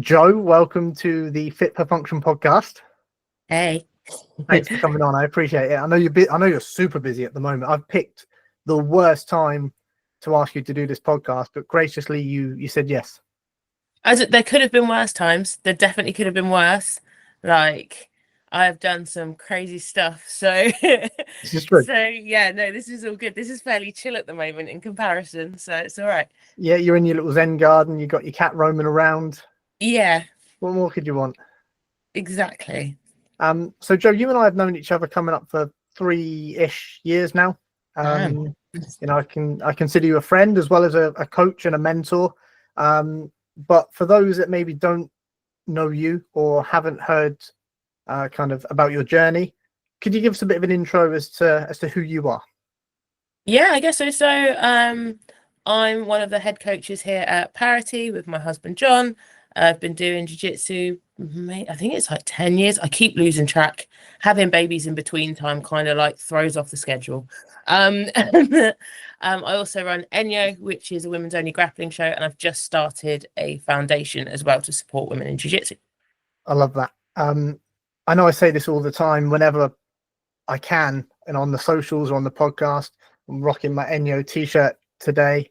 Jo, welcome to the Fit for Function podcast. Hey. Thanks for coming on. I appreciate it. I know you're super busy at the moment. I've picked the worst time to ask you to do this podcast, but graciously you said yes. There could have been worse times. There definitely could have been worse. Like, I've done some crazy stuff. So, This is true. Yeah, no, this is all good. This is fairly chill at the moment in comparison. So it's all right. Yeah, you're in your little Zen garden. You got your cat roaming around. Yeah, What more could you want? exactly. So Jo, you and I have known each other coming up for 3-ish years now. Damn. I consider you a friend as well as a coach and a mentor. But for those that maybe don't know you or haven't heard kind of about your journey, could you give us a bit of an intro as to who you are? Yeah, I guess so. I'm one of the head coaches here at Parity with my husband John. I've been doing jiu-jitsu, I think it's like 10 years. I keep losing track. Having babies in between time kind of like throws off the schedule. I also run Enyo, which is a women's only grappling show, and I've just started a foundation as well to support women in jiu-jitsu. I love that. I know I say this all the time whenever I can, and on the socials or on the podcast. I'm rocking my Enyo t-shirt today.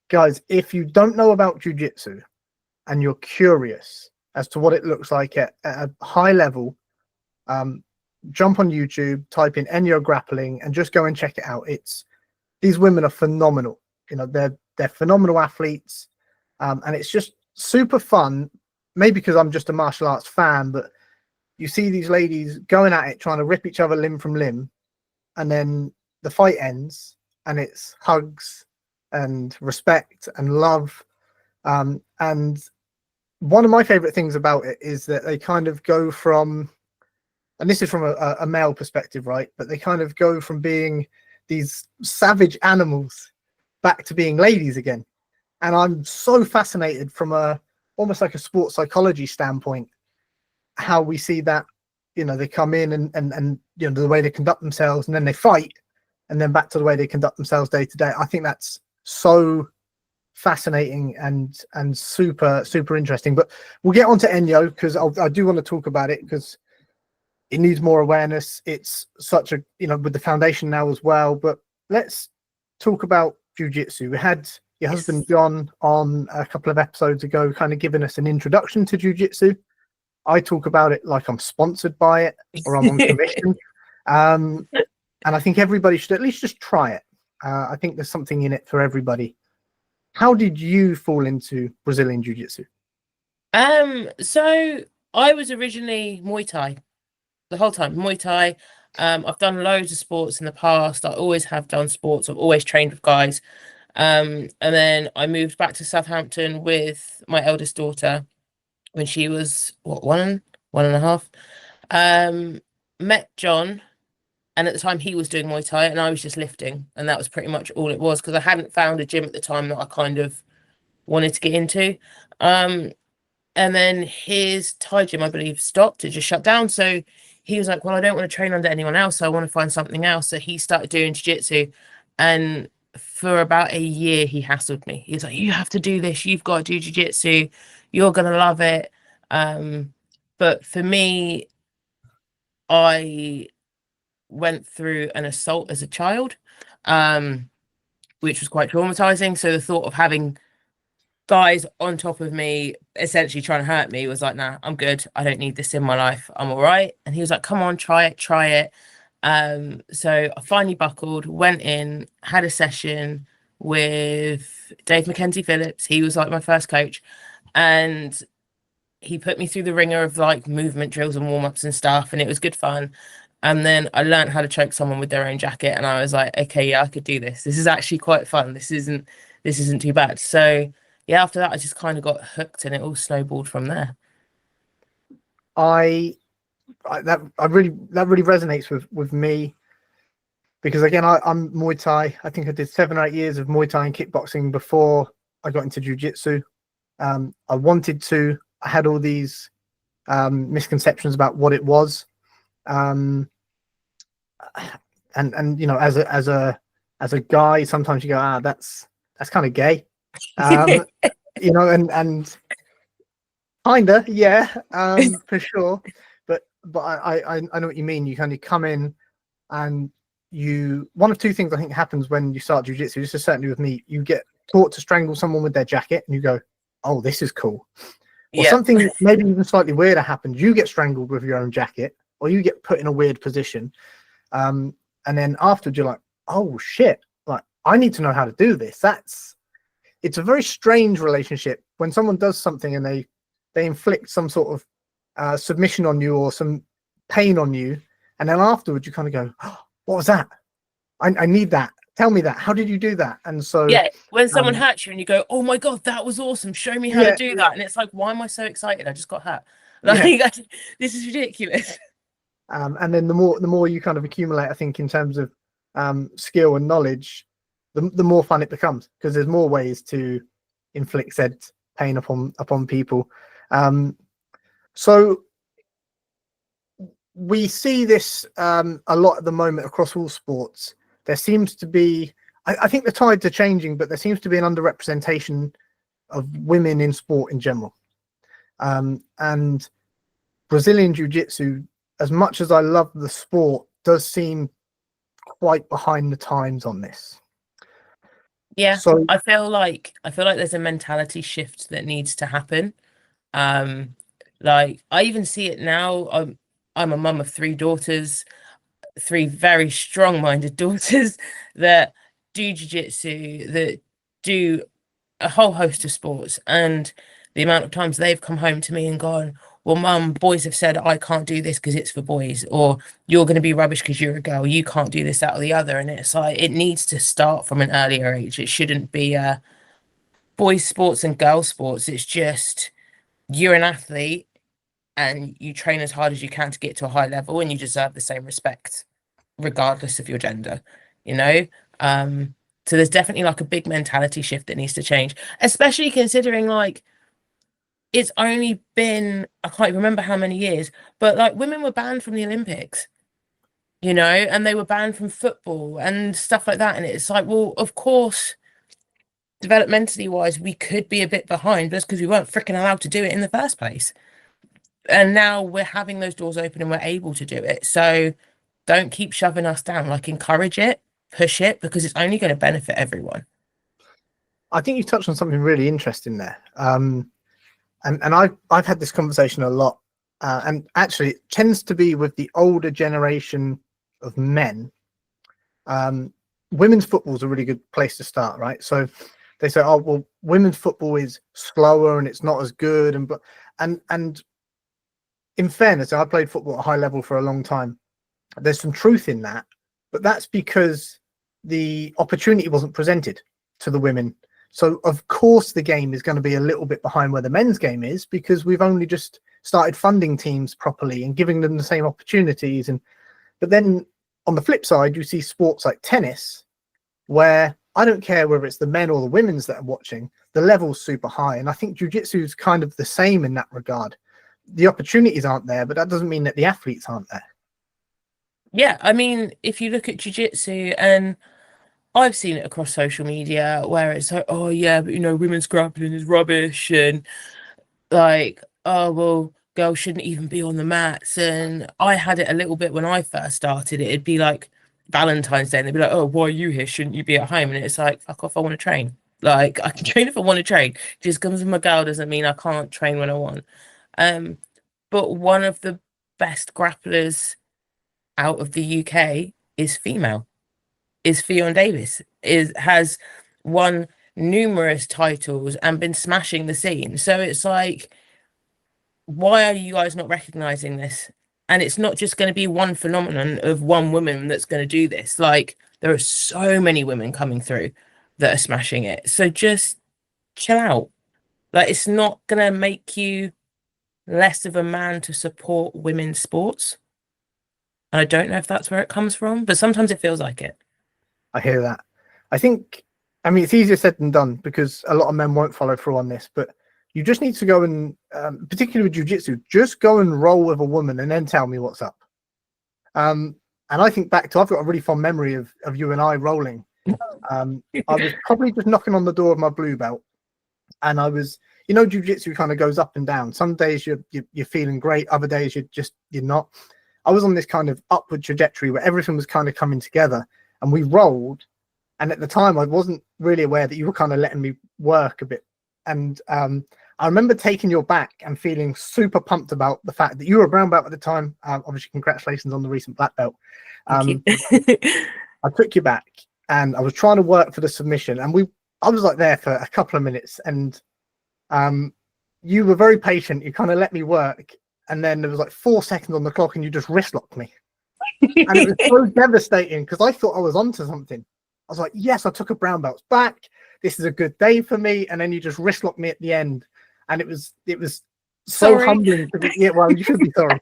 Guys, if you don't know about jiu-jitsu and you're curious as to what it looks like at a high level, jump on YouTube, type in Enyo Grappling, and just go and check it out. These women are phenomenal. They're phenomenal athletes, and it's just super fun. Maybe because I'm just a martial arts fan, but you see these ladies going at it, trying to rip each other limb from limb, and then the fight ends, and it's hugs and respect and love. And one of my favorite things about it is that they kind of go from, and this is from a male perspective, right? But they kind of go from being these savage animals back to being ladies again. And I'm so fascinated from almost like a sports psychology standpoint, how we see that, they come in and the way they conduct themselves, and then they fight, and then back to the way they conduct themselves day to day. I think that's so fascinating and super, super interesting. But we'll get on to Enyo, because I do want to talk about it, because it needs more awareness. It's such a, with the foundation now as well. But let's talk about jiu-jitsu. We had your husband John on a couple of episodes ago, kind of giving us an introduction to jiu-jitsu. I talk about it like I'm sponsored by it or I'm on commission. And I think everybody should at least just try it. I think there's something in it for everybody. How did you fall into Brazilian Jiu Jitsu? So I was originally Muay Thai the whole time. Muay Thai. I've done loads of sports in the past. I always have done sports. I've always trained with guys. And then I moved back to Southampton with my eldest daughter when she was one and a half. Met John, and at the time he was doing Muay Thai and I was just lifting, and that was pretty much all it was, because I hadn't found a gym at the time that I kind of wanted to get into. And then his Thai gym, I believe, stopped. It just shut down. So he was like, well, I don't want to train under anyone else, so I want to find something else. So he started doing jiu-jitsu, and for about a year he hassled me. He was like, you have to do this, you've got to do jiu-jitsu, you're gonna love it. But for me, I went through an assault as a child, which was quite traumatizing. So the thought of having guys on top of me essentially trying to hurt me was like, nah, I'm good, I don't need this in my life, I'm all right. And he was like, come on, try it. So I finally buckled, went in, had a session with Dave Mackenzie Phillips. He was like my first coach, and he put me through the ringer of like movement drills and warm-ups and stuff, and it was good fun. And then I learned how to choke someone with their own jacket, and I was like, okay, yeah, I could do this. This is actually quite fun. This isn't too bad. So yeah, after that, I just kind of got hooked, and it all snowballed from there. That really resonates with me, because again, I'm Muay Thai. I think I did 7 or 8 years of Muay Thai and kickboxing before I got into jiu-jitsu. I wanted to. I had all these misconceptions about what it was. And as a guy, sometimes you go, that's kind of gay. And Kinda, yeah, for sure. But I know what you mean. You kind of come in and one of two things I think happens when you start jiu-jitsu. This is certainly with me. You get taught to strangle someone with their jacket, and you go, "Oh, this is cool." Or Yeah. something maybe even slightly weirder happens. You get strangled with your own jacket, or you get put in a weird position. And then afterwards, you're like, "Oh shit! Like I need to know how to do this." It's a very strange relationship when someone does something and they inflict some sort of submission on you or some pain on you, and then afterwards you kind of go, oh, "What was that? I need that. Tell me that. How did you do that?" And so Yeah, when someone hurts you and you go, "Oh my god, that was awesome! Show me how to do that," and it's like, "Why am I so excited? I just got hurt. Like, this is ridiculous." And then the more you kind of accumulate, I think, in terms of skill and knowledge, the more fun it becomes, because there's more ways to inflict said pain upon people. So we see this a lot at the moment across all sports. There seems to be, I think the tides are changing, but there seems to be an underrepresentation of women in sport in general. And Brazilian Jiu Jitsu, as much as I love the sport, does seem quite behind the times on this. Yeah, so I feel like there's a mentality shift that needs to happen. Like I even see it now. I'm a mum of three daughters, three very strong-minded daughters that do jiu-jitsu, that do a whole host of sports, and the amount of times they've come home to me and gone, "Well, mum, boys have said I can't do this because it's for boys," or "You're going to be rubbish because you're a girl. You can't do this, that, or the other." And it's like, it needs to start from an earlier age. It shouldn't be boys sports and girls sports. It's just, you're an athlete and you train as hard as you can to get to a high level, and you deserve the same respect regardless of your gender, you know. So there's definitely like a big mentality shift that needs to change, especially considering like it's only been, I can't remember how many years, but like women were banned from the Olympics, you know, and they were banned from football and stuff like that. And it's like, well, of course, developmentally wise, we could be a bit behind, but that's because we weren't freaking allowed to do it in the first place. And now we're having those doors open and we're able to do it. So don't keep shoving us down, like encourage it, push it, because it's only going to benefit everyone. I think you touched on something really interesting there. And I've had this conversation a lot, and actually it tends to be with the older generation of men. Women's football is a really good place to start, right? So they say, "Oh, well, women's football is slower and it's not as good," and in fairness, I played football at a high level for a long time. There's some truth in that, but that's because the opportunity wasn't presented to the women. So of course the game is going to be a little bit behind where the men's game is, because we've only just started funding teams properly and giving them the same opportunities. But then on the flip side, you see sports like tennis, where I don't care whether it's the men or the women's that are watching, the level's super high. And I think jiu-jitsu is kind of the same in that regard. The opportunities aren't there, but that doesn't mean that the athletes aren't there. Yeah, I mean, if you look at jiu-jitsu, and I've seen it across social media where it's like, "Oh yeah, but you know, women's grappling is rubbish," and like, "Oh well, girls shouldn't even be on the mats." And I had it a little bit when I first started. It'd be like Valentine's Day, and they'd be like, "Oh, why are you here? Shouldn't you be at home?" And it's like, fuck off, I want to train. Like, I can train if I want to train. Just because I'm a girl doesn't mean I can't train when I want. But one of the best grapplers out of the UK is female, is Fionn Davis, has won numerous titles and been smashing the scene. So it's like, why are you guys not recognizing this? And it's not just going to be one phenomenon of one woman that's going to do this. Like, there are so many women coming through that are smashing it. So just chill out. Like, it's not going to make you less of a man to support women's sports. And I don't know if that's where it comes from, but sometimes it feels like it. I hear that. I think, I mean, it's easier said than done, because a lot of men won't follow through on this, but you just need to go and, particularly with jiu-jitsu, just go and roll with a woman and then tell me what's up. And I think back to, I've got a really fond memory of you and I rolling. I was probably just knocking on the door of my blue belt, and I was you know, jiu-jitsu kind of goes up and down. Some days you're feeling great, other days you're not. I was on this kind of upward trajectory where everything was kind of coming together, and we rolled. And at the time, I wasn't really aware that you were kind of letting me work a bit. And I remember taking your back and feeling super pumped about the fact that you were a brown belt at the time. Obviously, congratulations on the recent black belt. Thank you. I took you back, and I was trying to work for the submission, and I was like there for a couple of minutes, and you were very patient. You kind of let me work, and then there was like 4 seconds on the clock, and you just wrist locked me, and it was so devastating because I thought I was onto something. I was like, yes, I took a brown belt's back. This is a good day for me. And then you just wrist locked me at the end, and it was so Sorry. humbling. Yeah, well, you should be sorry,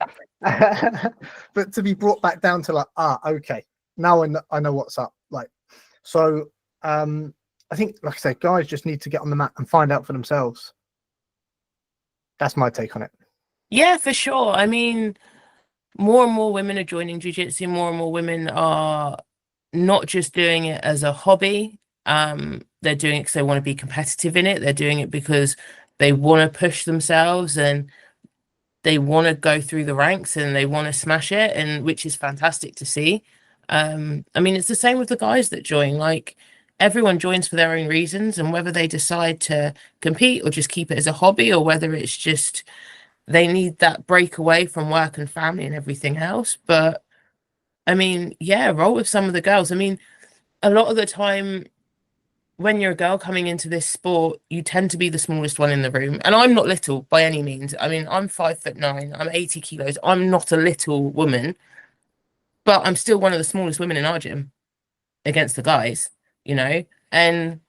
but to be brought back down to like, okay, now I know what's up. Like, so I think, like I said, guys just need to get on the mat and find out for themselves. That's my take on it. Yeah, for sure. I mean, more and more women are joining jiu-jitsu. More and more women are not just doing it as a hobby. They're doing it because they want to be competitive in it. They're doing it because they want to push themselves and they want to go through the ranks and they want to smash it, and which is fantastic to see. I mean, it's the same with the guys that join. Like, everyone joins for their own reasons, and whether they decide to compete or just keep it as a hobby, or whether it's just they need that break away from work and family and everything else. But I mean, yeah, roll with some of the girls. I mean, a lot of the time when you're a girl coming into this sport, you tend to be the smallest one in the room. And I'm not little by any means. I mean, I'm 5'9", I'm 80 kilos. I'm not a little woman, but I'm still one of the smallest women in our gym against the guys, you know? And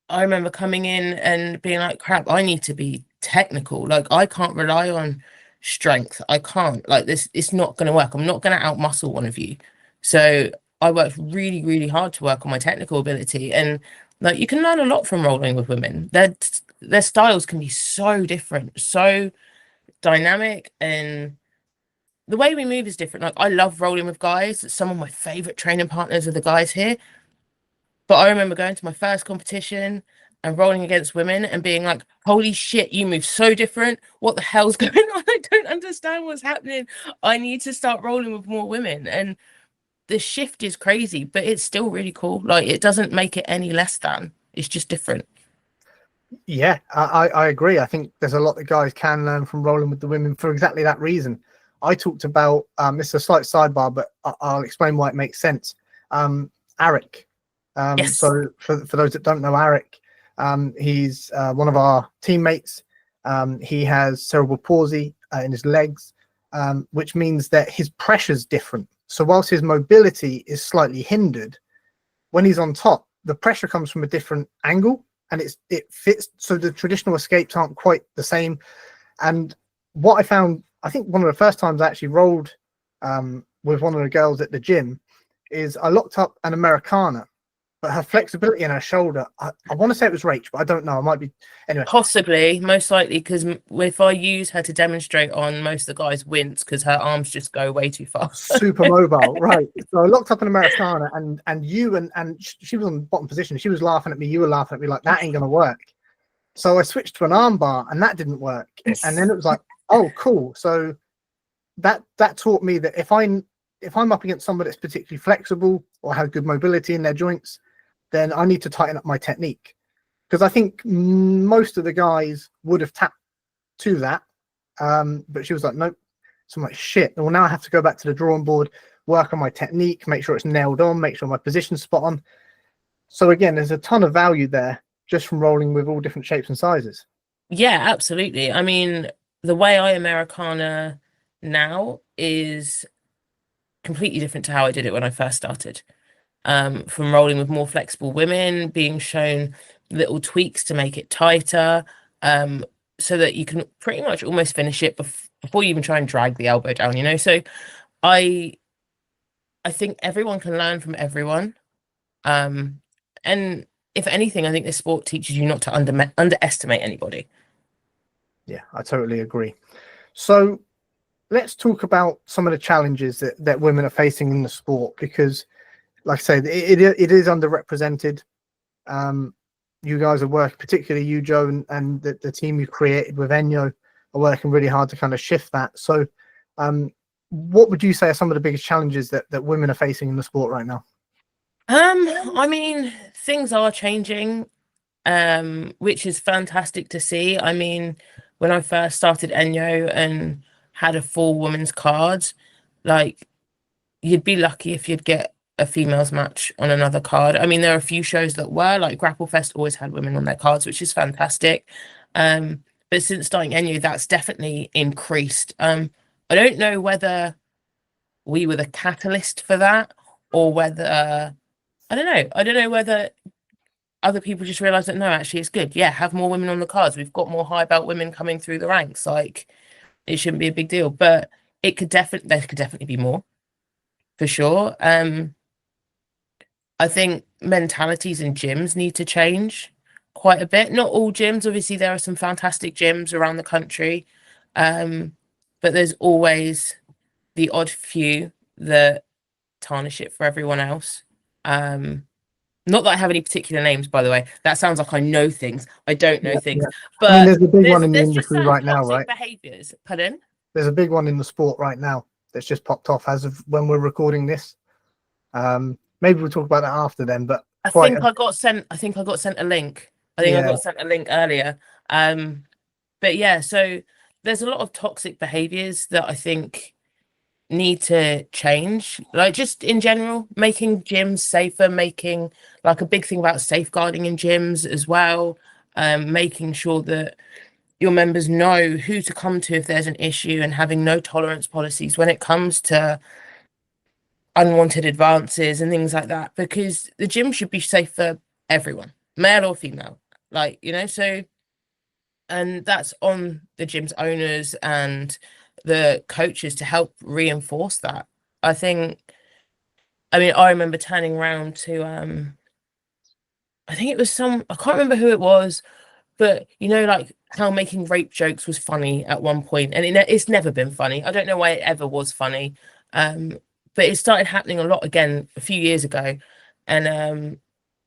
I remember coming in and being like, crap, I need to be technical. Like, I can't rely on strength. I can't. Like, this, it's not going to work. I'm not going to outmuscle one of you. So I worked really, really hard to work on my technical ability. And like, you can learn a lot from rolling with women. Their styles can be so different, so dynamic, and the way we move is different. Like, I love rolling with guys. Some of my favorite training partners are the guys here. But I remember going to my first competition and rolling against women and being like, holy shit, you move so different. What the hell's going on? I don't understand what's happening. I need to start rolling with more women. And the shift is crazy, but it's still really cool. Like, it doesn't make it any less than. It's just different. Yeah, I agree. I think there's a lot that guys can learn from rolling with the women for exactly that reason. I talked about, this is a slight sidebar, but I'll explain why it makes sense. Arik. Yes. So for those that don't know Arik, he's one of our teammates. He has cerebral palsy in his legs, which means that his pressure's different. So whilst his mobility is slightly hindered, when he's on top, the pressure comes from a different angle, and it fits. So the traditional escapes aren't quite the same. And what I found, I think one of the first times I actually rolled with one of the girls at the gym, is I locked up an Americana, but her flexibility in her shoulder, I want to say it was Rach, but I don't know. I might be, anyway. Possibly, most likely, because if I use her to demonstrate on, most of the guys wince because her arms just go way too far. Super mobile, right? So I locked up an Americana, and you and she was on the bottom position. She was laughing at me. You were laughing at me, like, that ain't gonna work. So I switched to an arm bar, and that didn't work. And then it was like, oh, cool. So that taught me that if I'm up against somebody that's particularly flexible or has good mobility in their joints, then I need to tighten up my technique. Because I think most of the guys would have tapped to that. But she was like, nope. So I'm like, shit. Well, now I have to go back to the drawing board, work on my technique, make sure it's nailed on, make sure my position's spot on. So again, there's a ton of value there just from rolling with all different shapes and sizes. Yeah, absolutely. I mean, the way I Americana now is completely different to how I did it when I first started. From rolling with more flexible women, being shown little tweaks to make it tighter, so that you can pretty much almost finish it before you even try and drag the elbow down, you know? So I think everyone can learn from everyone. And if anything, I think this sport teaches you not to underestimate anybody. Yeah, I totally agree. So let's talk about some of the challenges that women are facing in the sport, because like I say, it is underrepresented. you guys are working, particularly you, Jo, and the team you created with Enyo are working really hard to kind of shift that. So, what would you say are some of the biggest challenges that women are facing in the sport right now? I mean, things are changing, which is fantastic to see. I mean, when I first started Enyo and had a full women's card, like you'd be lucky if you'd get a females match on another card. I mean, there are a few shows that were like Grapple Fest always had women on their cards, which is fantastic. But since starting Enyo, that's definitely increased. I don't know whether we were the catalyst for that or whether I don't know. I don't know whether other people just realize that no, actually, it's good. Yeah, have more women on the cards. We've got more high belt women coming through the ranks. Like, it shouldn't be a big deal, but there could definitely be more for sure. I think mentalities in gyms need to change quite a bit. Not all gyms, obviously, there are some fantastic gyms around the country, but there's always the odd few that tarnish it for everyone else. Not that I have any particular names, by the way. That sounds like I know things. I don't know things. Yeah. But I mean, there's a big one in the there's just industry certain right now, toxic right? behaviors. Pardon? There's a big one in the sport right now that's just popped off as of when we're recording this. Maybe we'll talk about that after then. But I think I got sent a link. I think I Yeah. got sent a link earlier. But yeah, so there's a lot of toxic behaviors that I think need to change. Like just in general, making gyms safer, making like a big thing about safeguarding in gyms as well. Making sure that your members know who to come to if there's an issue and having no tolerance policies when it comes to unwanted advances and things like that, because the gym should be safe for everyone, male or female, like, you know. So, and that's on the gym's owners and the coaches to help reinforce that. I think, I mean, I remember turning around to I think it was I can't remember who it was, but you know, like how making rape jokes was funny at one point, and it's never been funny. I don't know why it ever was funny. But it started happening a lot again a few years ago, and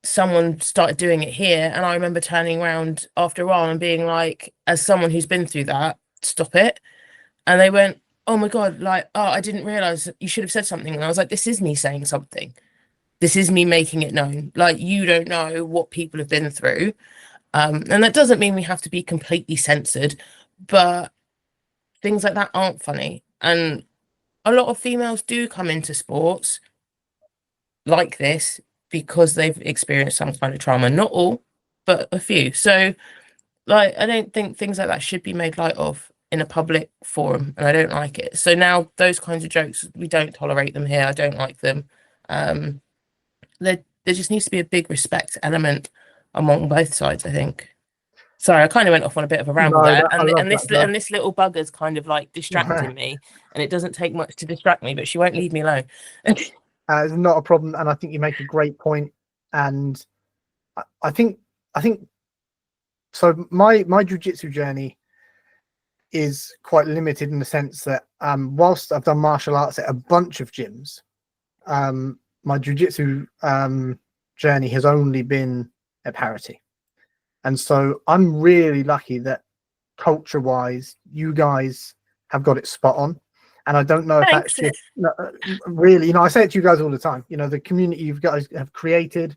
someone started doing it here, and I remember turning around after a while and being like, as someone who's been through that, stop it. And they went, oh my God, like, oh, I didn't realize you should have said something. And I was like, this is me saying something. This is me making it known. Like, you don't know what people have been through. And that doesn't mean we have to be completely censored, but things like that aren't funny. And a lot of females do come into sports like this because they've experienced some kind of trauma. Not all, but a few. So, like, I don't think things like that should be made light of in a public forum, and I don't like it. So now those kinds of jokes, we don't tolerate them here. I don't like them. There just needs to be a big respect element among both sides, I think. Sorry, I kind of went off on a bit of a ramble there, and this little bugger's kind of like distracting me, and it doesn't take much to distract me, but she won't leave me alone. It's not a problem, and I think you make a great point. And I think so. My jiu-jitsu journey is quite limited in the sense that whilst I've done martial arts at a bunch of gyms, my jiu-jitsu journey has only been at parity. And so I'm really lucky that culture-wise, you guys have got it spot on. And I don't know if that's just really, you know, I say it to you guys all the time, you know, the community you guys have created.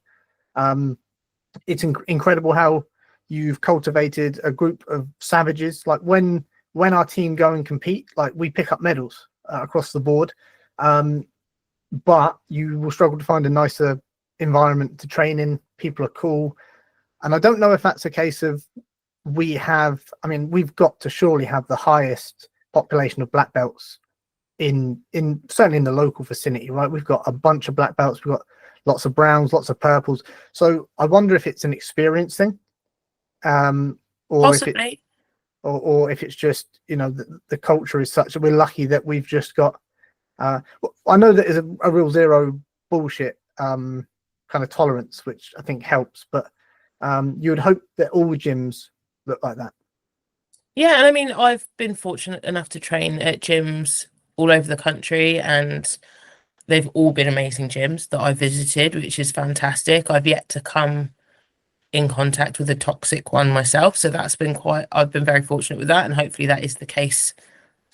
It's incredible how you've cultivated a group of savages. Like when our team go and compete, like we pick up medals across the board. But you will struggle to find a nicer environment to train in. People are cool. And I don't know if that's a case of we've got to surely have the highest population of black belts in certainly in the local vicinity, right? We've got a bunch of black belts, we've got lots of browns, lots of purples. So I wonder if it's an experience thing, or possibly, or if it's just, you know, the culture is such that we're lucky that we've just got. I know that is a real zero bullshit kind of tolerance, which I think helps, but you would hope that all gyms look like that. Yeah, and I mean, I've been fortunate enough to train at gyms all over the country, and they've all been amazing gyms that I've visited, which is fantastic. I've yet to come in contact with a toxic one myself. So that's been I've been very fortunate with that, and hopefully that is the case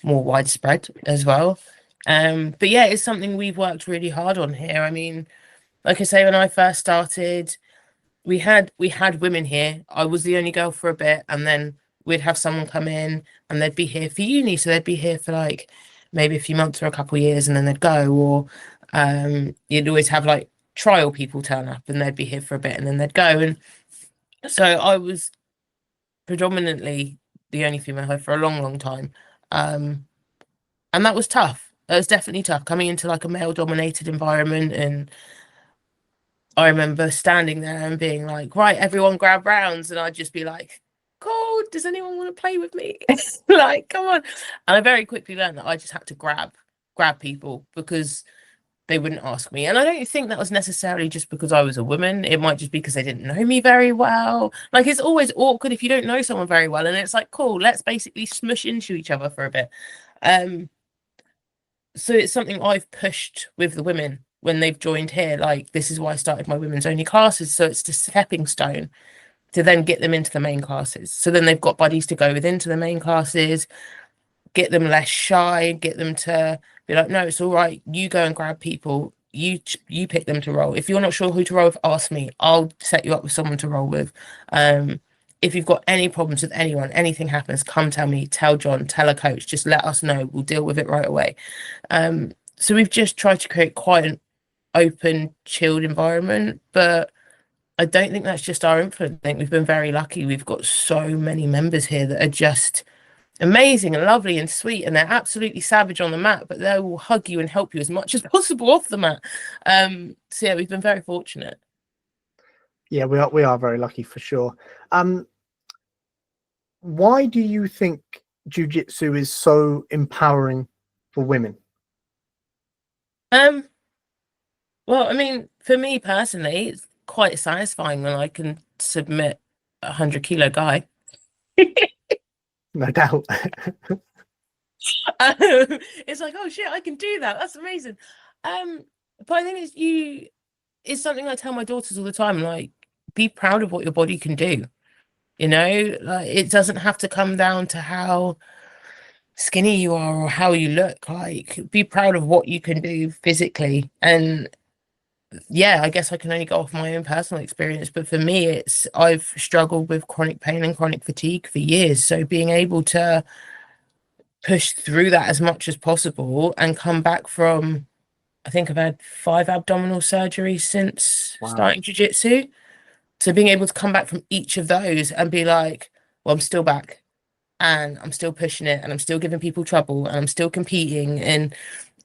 more widespread as well. But yeah, it's something we've worked really hard on here. I mean, like I say, when I first started, we had women here. I was the only girl for a bit, and then we'd have someone come in and they'd be here for uni, so they'd be here for like maybe a few months or a couple of years, and then they'd go. Or you'd always have like trial people turn up and they'd be here for a bit and then they'd go. And so I was predominantly the only female here for a long time, and that was tough. It was definitely tough coming into like a male dominated environment. And I remember standing there and being like, right, everyone grab rounds. And I'd just be like, cool, does anyone want to play with me? Like, come on. And I very quickly learned that I just had to grab people because they wouldn't ask me. And I don't think that was necessarily just because I was a woman. It might just be because they didn't know me very well. Like, it's always awkward if you don't know someone very well. And it's like, cool, let's basically smush into each other for a bit. So it's something I've pushed with the women when they've joined here. Like, this is why I started my women's only classes. So it's the stepping stone to then get them into the main classes. So then they've got buddies to go with into the main classes, get them less shy, get them to be like, no, it's all right. You go and grab people. You pick them to roll. If you're not sure who to roll with, ask me. I'll set you up with someone to roll with. If you've got any problems with anyone, anything happens, come tell me, tell John, tell a coach, just let us know. We'll deal with it right away. So we've just tried to create quite an open, chilled environment, but I don't think that's just our influence. I think we've been very lucky. We've got so many members here that are just amazing and lovely and sweet, and they're absolutely savage on the mat, but they will hug you and help you as much as possible off the mat. So yeah, we've been very fortunate. Yeah, we are very lucky for sure. Why do you think jiu-jitsu is so empowering for women? Well, I mean, for me personally, it's quite satisfying when I can submit a 100-kilo guy. No doubt. It's like, oh shit, I can do that. That's amazing. But I think it's something I tell my daughters all the time, like, be proud of what your body can do. You know, like, it doesn't have to come down to how skinny you are or how you look. Like, be proud of what you can do physically. And yeah, I guess I can only go off my own personal experience, but for me, I've struggled with chronic pain and chronic fatigue for years. So being able to push through that as much as possible and come back from, I think I've had 5 abdominal surgeries since starting jiu-jitsu. So being able to come back from each of those and be like, well, I'm still back and I'm still pushing it and I'm still giving people trouble and I'm still competing. And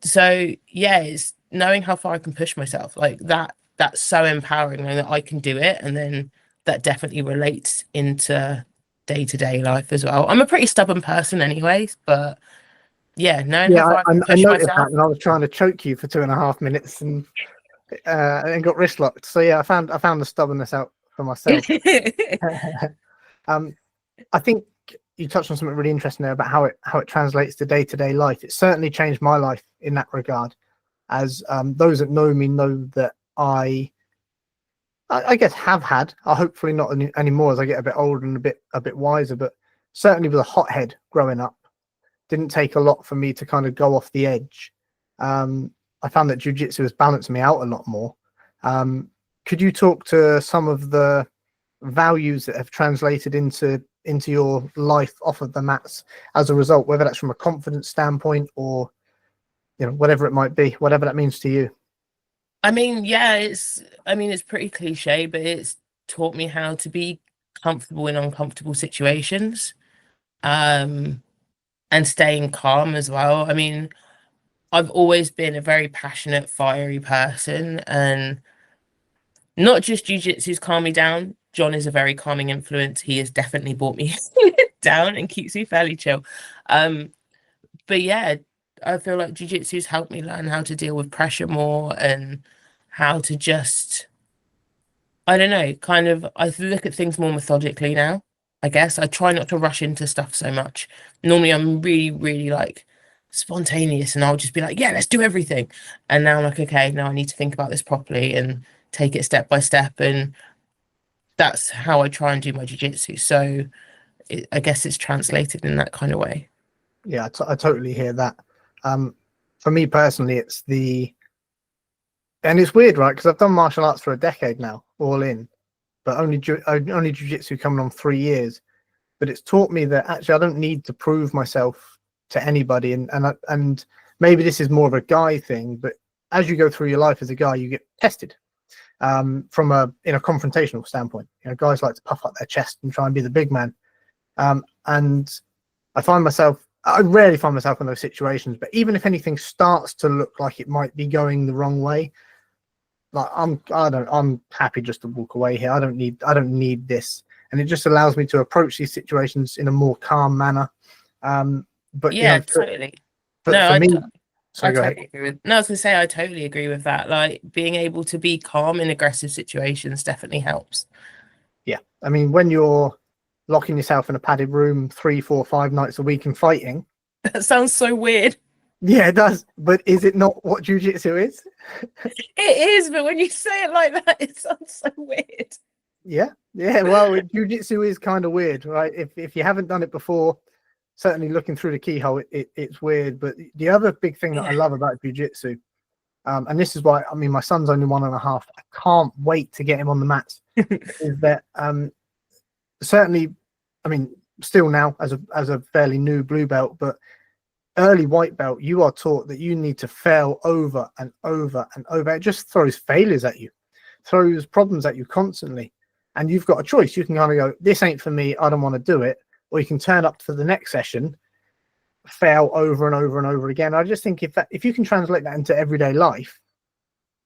so, yeah, it's knowing how far I can push myself like that. That's so empowering, knowing that I can do it. And then that definitely relates into day-to-day life as well. I'm a pretty stubborn person anyways, but yeah, knowing how far I can push noticed myself. that, and I was trying to choke you for 2.5 minutes and got wrist locked. So yeah, I found the stubbornness out for myself. I think you touched on something really interesting there about how it translates to day-to-day life. It certainly changed my life in that regard, as those that know me know that I guess have had, hopefully not anymore as I get a bit older and a bit wiser, but certainly with a hothead growing up, didn't take a lot for me to kind of go off the edge. I found that jiu-jitsu has balanced me out a lot more. Could you talk to some of the values that have translated into your life off of the mats as a result, whether that's from a confidence standpoint or, you know, whatever it might be, whatever that means to you? I mean, yeah, it's pretty cliche, but it's taught me how to be comfortable in uncomfortable situations, and staying calm as well. I mean, I've always been a very passionate, fiery person, and not just jiu-jitsu's calmed me down. John is a very calming influence. He has definitely brought me down and keeps me fairly chill. But yeah, I feel like jiu-jitsu's helped me learn how to deal with pressure more and how to just, I don't know, kind of, I look at things more methodically now. I guess I try not to rush into stuff so much. Normally I'm really, really like spontaneous and I'll just be like, yeah, let's do everything. And now I'm like, okay, now I need to think about this properly and take it step by step. And that's how I try and do my jiu-jitsu. So I guess it's translated in that kind of way. Yeah, I totally hear that. For me personally, and it's weird, right? Because I've done martial arts for a decade now, all in, but only jiu-jitsu coming on 3 years. But it's taught me that actually I don't need to prove myself to anybody, and maybe this is more of a guy thing, but as you go through your life as a guy, you get tested from in a confrontational standpoint. You know, guys like to puff up their chest and try and be the big man, and I rarely find myself in those situations, but even if anything starts to look like it might be going the wrong way, like I'm happy just to walk away here. I don't need this, and it just allows me to approach these situations in a more calm manner. But Yeah, you know, totally. for me, I go ahead. totally agree with. No, I was gonna say I totally agree with that. Like being able to be calm in aggressive situations definitely helps. Yeah, I mean, when you're locking yourself in a padded room 3, 4, 5 nights a week and fighting, That sounds so weird. yeah, it does. But is it not what jiu-jitsu is? It is, but when you say it like that, it sounds so weird. Yeah. Well, jiu-jitsu is kind of weird, right? If you haven't done it before, certainly looking through the keyhole, it's weird. But the other big thing that I love about jiu-jitsu, and this is why, I mean, my son's only 1.5. I can't wait to get him on the mats. Is that certainly, I mean, still now as a fairly new blue belt, but early white belt, you are taught that you need to fail over and over and over. It just throws failures at you, throws problems at you constantly, and you've got a choice. You can kind of go, this ain't for me, I don't want to do it, or you can turn up for the next session, fail over and over and over again. I just think if you can translate that into everyday life,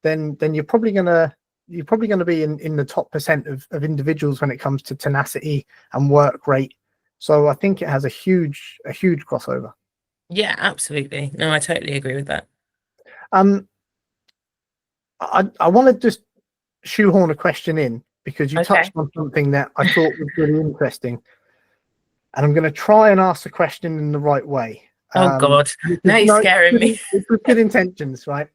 then you're probably gonna be in the top percent of individuals when it comes to tenacity and work rate. So I think it has a huge crossover. Yeah, absolutely. No, I totally agree with that. I want to just shoehorn a question in because you touched on something that I thought was really interesting, and I'm going to try and ask the question in the right way. Oh God, now you're scaring me. It's with good intentions, right?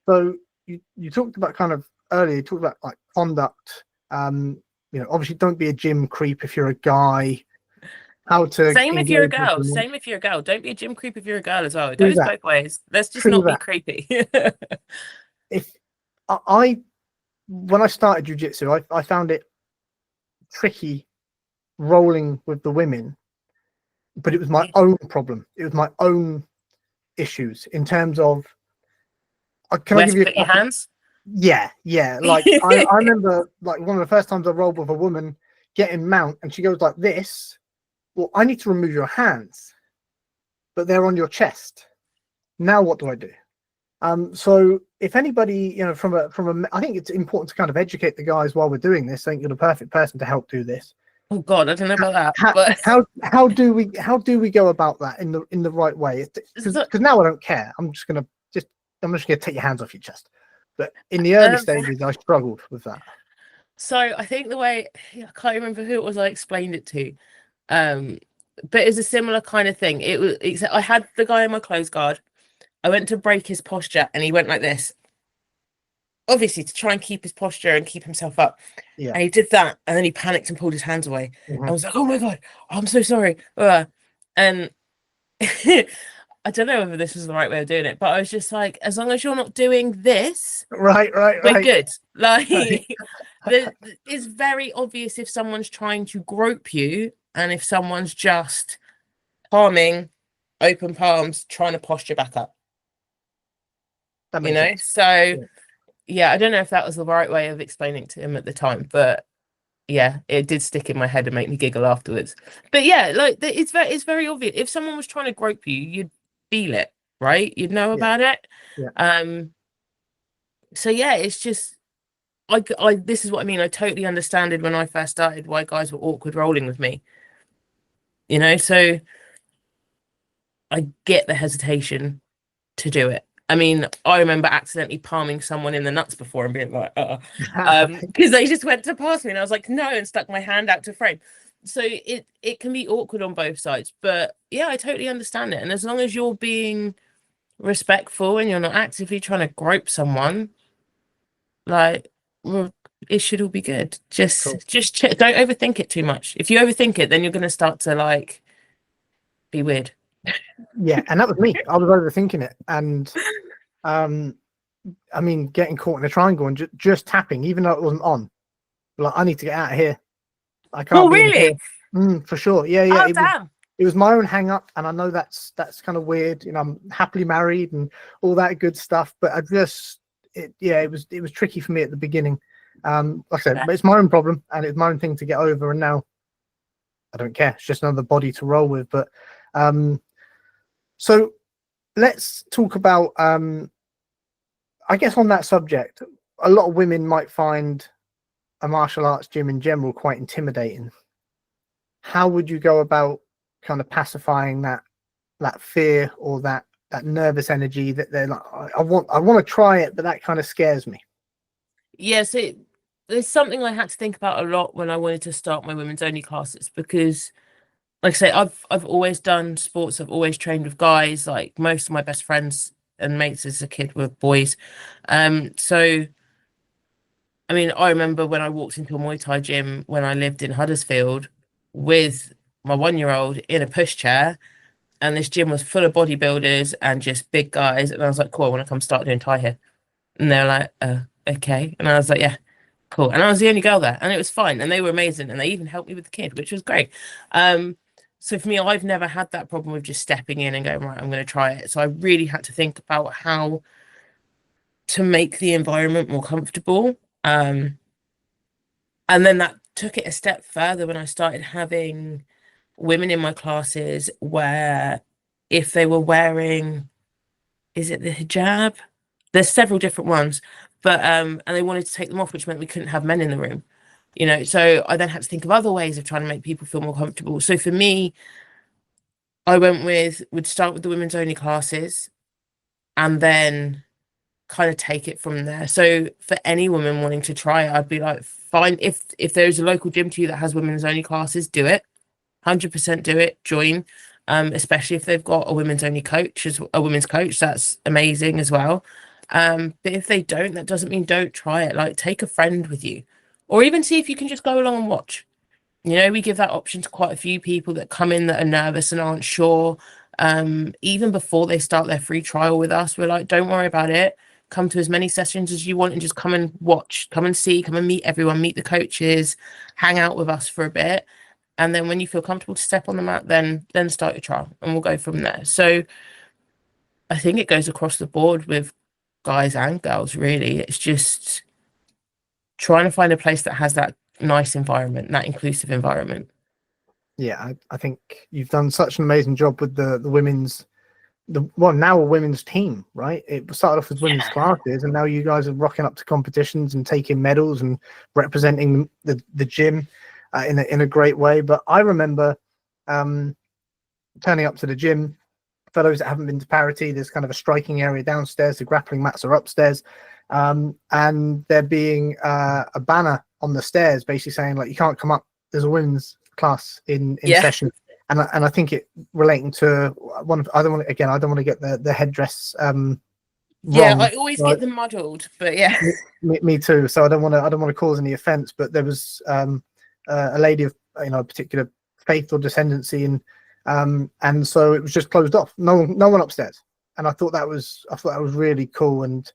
So you talked about kind of earlier. You talked about like conduct. You know, obviously, don't be a gym creep if you're a guy. How to Same if you're a girl. Same if you're a girl. Don't be a gym creep if you're a girl as well. It goes both ways. Let's just not be creepy. If when I started jiu-jitsu, I found it tricky rolling with the women, but it was my own problem. It was my own issues in terms of. Can I give you your hands? Yeah. Like I remember, like one of the first times I rolled with a woman, getting mount, and she goes like this. Well, I need to remove your hands, but they're on your chest. Now what do I do? So if anybody, you know, from a, I think it's important to kind of educate the guys while we're doing this. I think you're the perfect person to help do this. Oh God, I don't know about that. But how do we go about that in the right way? Because now I don't care. I'm just gonna take your hands off your chest. But in the early stages, I struggled with that. So I think the way, I can't remember who it was I explained it to, but it's a similar kind of thing. I had the guy in my close guard. I went to break his posture and he went like this, obviously to try and keep his posture and keep himself up. Yeah. And he did that and then he panicked and pulled his hands away. I was like, oh my God, I'm so sorry. And I don't know whether this was the right way of doing it, but I was just like, as long as you're not doing this, right, we're good. Like, it's very obvious if someone's trying to grope you and if someone's just palming, open palms, trying to posture back up. You know, sense. So yeah, I don't know if that was the right way of explaining to him at the time, but yeah, it did stick in my head and make me giggle afterwards. But yeah, like it's very obvious. If someone was trying to grope you, you'd feel it, right? You'd know about it. Yeah. So yeah, it's just this is what I mean. I totally understood when I first started why guys were awkward rolling with me. You know, so I get the hesitation to do it. I mean, I remember accidentally palming someone in the nuts before and being like, because they just went to pass me and I was like, no, and stuck my hand out to frame. So it can be awkward on both sides. But yeah, I totally understand it. And as long as you're being respectful and you're not actively trying to grope someone, like, we're it should all be good. Just Cool. don't overthink it too much. If you overthink it, then you're going to start to like be weird. Yeah, and that was me. I was overthinking it, and I mean, getting caught in a triangle and just tapping, even though it wasn't on. Like, I need to get out of here. I can't Oh, be in really? here. For sure. Yeah, yeah. Oh, damn. It was my own hang up, and I know that's kind of weird. You know, I'm happily married and all that good stuff, but it was tricky for me at the beginning. Like I said, but it's my own problem and it's my own thing to get over, and now I don't care. It's just another body to roll with. But so let's talk about I guess on that subject, a lot of women might find a martial arts gym in general quite intimidating. How would you go about kind of pacifying that fear or that nervous energy that they're like, I want to try it, but that kind of scares me? Yes, there's something I had to think about a lot when I wanted to start my women's only classes, because like I say, I've always done sports, I've always trained with guys. Like most of my best friends and mates as a kid were boys. So I mean, I remember when I walked into a Muay Thai gym when I lived in Huddersfield with my 1-year-old in a pushchair, and this gym was full of bodybuilders and just big guys. And I was like, cool, I want to come start doing Thai here. And they're like, okay. And I was like, yeah, cool. And I was the only girl there, and it was fine. And they were amazing. And they even helped me with the kid, which was great. So for me, I've never had that problem with just stepping in and going, right, I'm going to try it. So I really had to think about how to make the environment more comfortable. And then that took it a step further when I started having women in my classes where if they were wearing, is it the hijab? There's several different ones, but and they wanted to take them off, which meant we couldn't have men in the room. You know, so I then had to think of other ways of trying to make people feel more comfortable. So for me, I would start with the women's only classes and then kind of take it from there. So for any woman wanting to try it, I'd be like, fine, if there's a local gym to you that has women's only classes, do it. 100% do it, join. Especially if they've got a women's only coach, as a women's coach, that's amazing as well. But if they don't, that doesn't mean don't try it. Like, take a friend with you, or even see if you can just go along and watch. You know, we give that option to quite a few people that come in that are nervous and aren't sure. Even before they start their free trial with us, we're like, don't worry about it. Come to as many sessions as you want and just come and watch, come and see, come and meet everyone, meet the coaches, hang out with us for a bit. And then when you feel comfortable to step on the mat, then start your trial and we'll go from there. So I think it goes across the board with guys and girls, really. It's just trying to find a place that has that nice environment, that inclusive environment. Yeah, I think you've done such an amazing job with the women's, now a women's team, right? It started off as women's classes, and now you guys are rocking up to competitions and taking medals and representing the gym in a great way. But I remember turning up to the gym. For those that haven't been to Parity, there's kind of a striking area downstairs. The grappling mats are upstairs, and there being a banner on the stairs basically saying, like, you can't come up, there's a women's class in session. And I think it relating to one of, I don't want to get the headdress wrong. Yeah, I always get them muddled, but yeah. Me too. So I don't want to cause any offense, but there was a lady of a particular faith or descendancy, and so it was just closed off. No one upstairs. And I thought that was really cool. And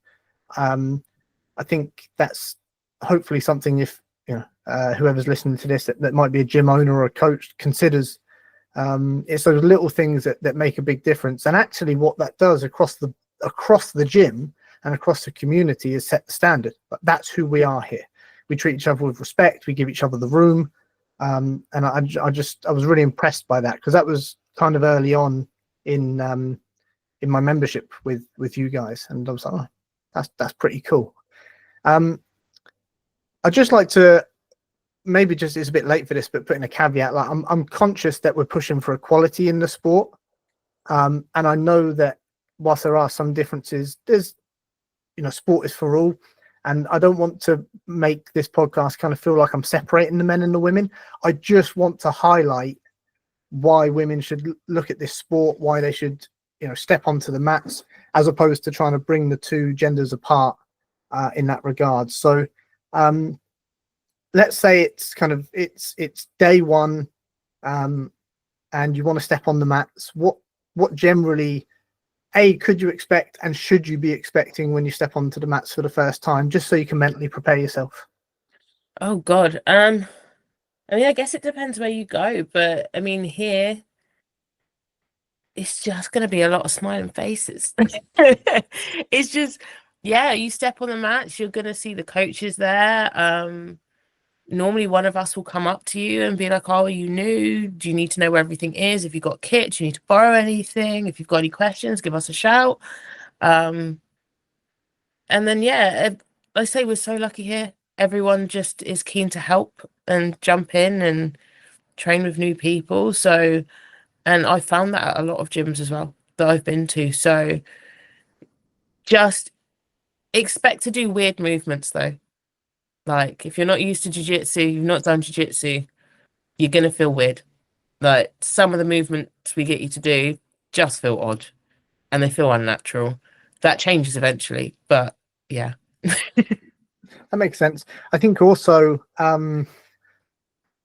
I think that's hopefully something, if whoever's listening to this that might be a gym owner or a coach considers. It's those little things that make a big difference. And actually what that does across the gym and across the community is set the standard. But that's who we are here. We treat each other with respect. We give each other the room. And I was really impressed by that, because that was kind of early on in my membership with you guys. And I was like, oh, that's pretty cool. I'd just like to, maybe just, it's a bit late for this, but put in a caveat. Like, I'm conscious that we're pushing for equality in the sport, and I know that whilst there are some differences, there's sport is for all, and I don't want to make this podcast kind of feel like I'm separating the men and the women. I just want to highlight why women should look at this sport, why they should step onto the mats, as opposed to trying to bring the two genders apart in that regard. So let's say it's kind of it's day one, and you want to step on the mats. What generally could you expect, and should you be expecting when you step onto the mats for the first time, just so you can mentally prepare yourself? Oh God. I mean, I guess it depends where you go, but I mean, here it's just going to be a lot of smiling faces. It's just, yeah, you step on the mats, you're going to see the coaches there. Normally one of us will come up to you and be like, oh, are you new? Do you need to know where everything is? If you've got kit, do you need to borrow anything? If you've got any questions, give us a shout. And then, yeah, I say we're so lucky here. Everyone just is keen to help and jump in and train with new people. So, and I found that at a lot of gyms as well that I've been to. So just expect to do weird movements though. Like if you're not used to jiu-jitsu, you've not done jiu-jitsu, you're gonna feel weird. Like some of the movements we get you to do just feel odd and they feel unnatural. That changes eventually, but yeah. That makes sense. I think also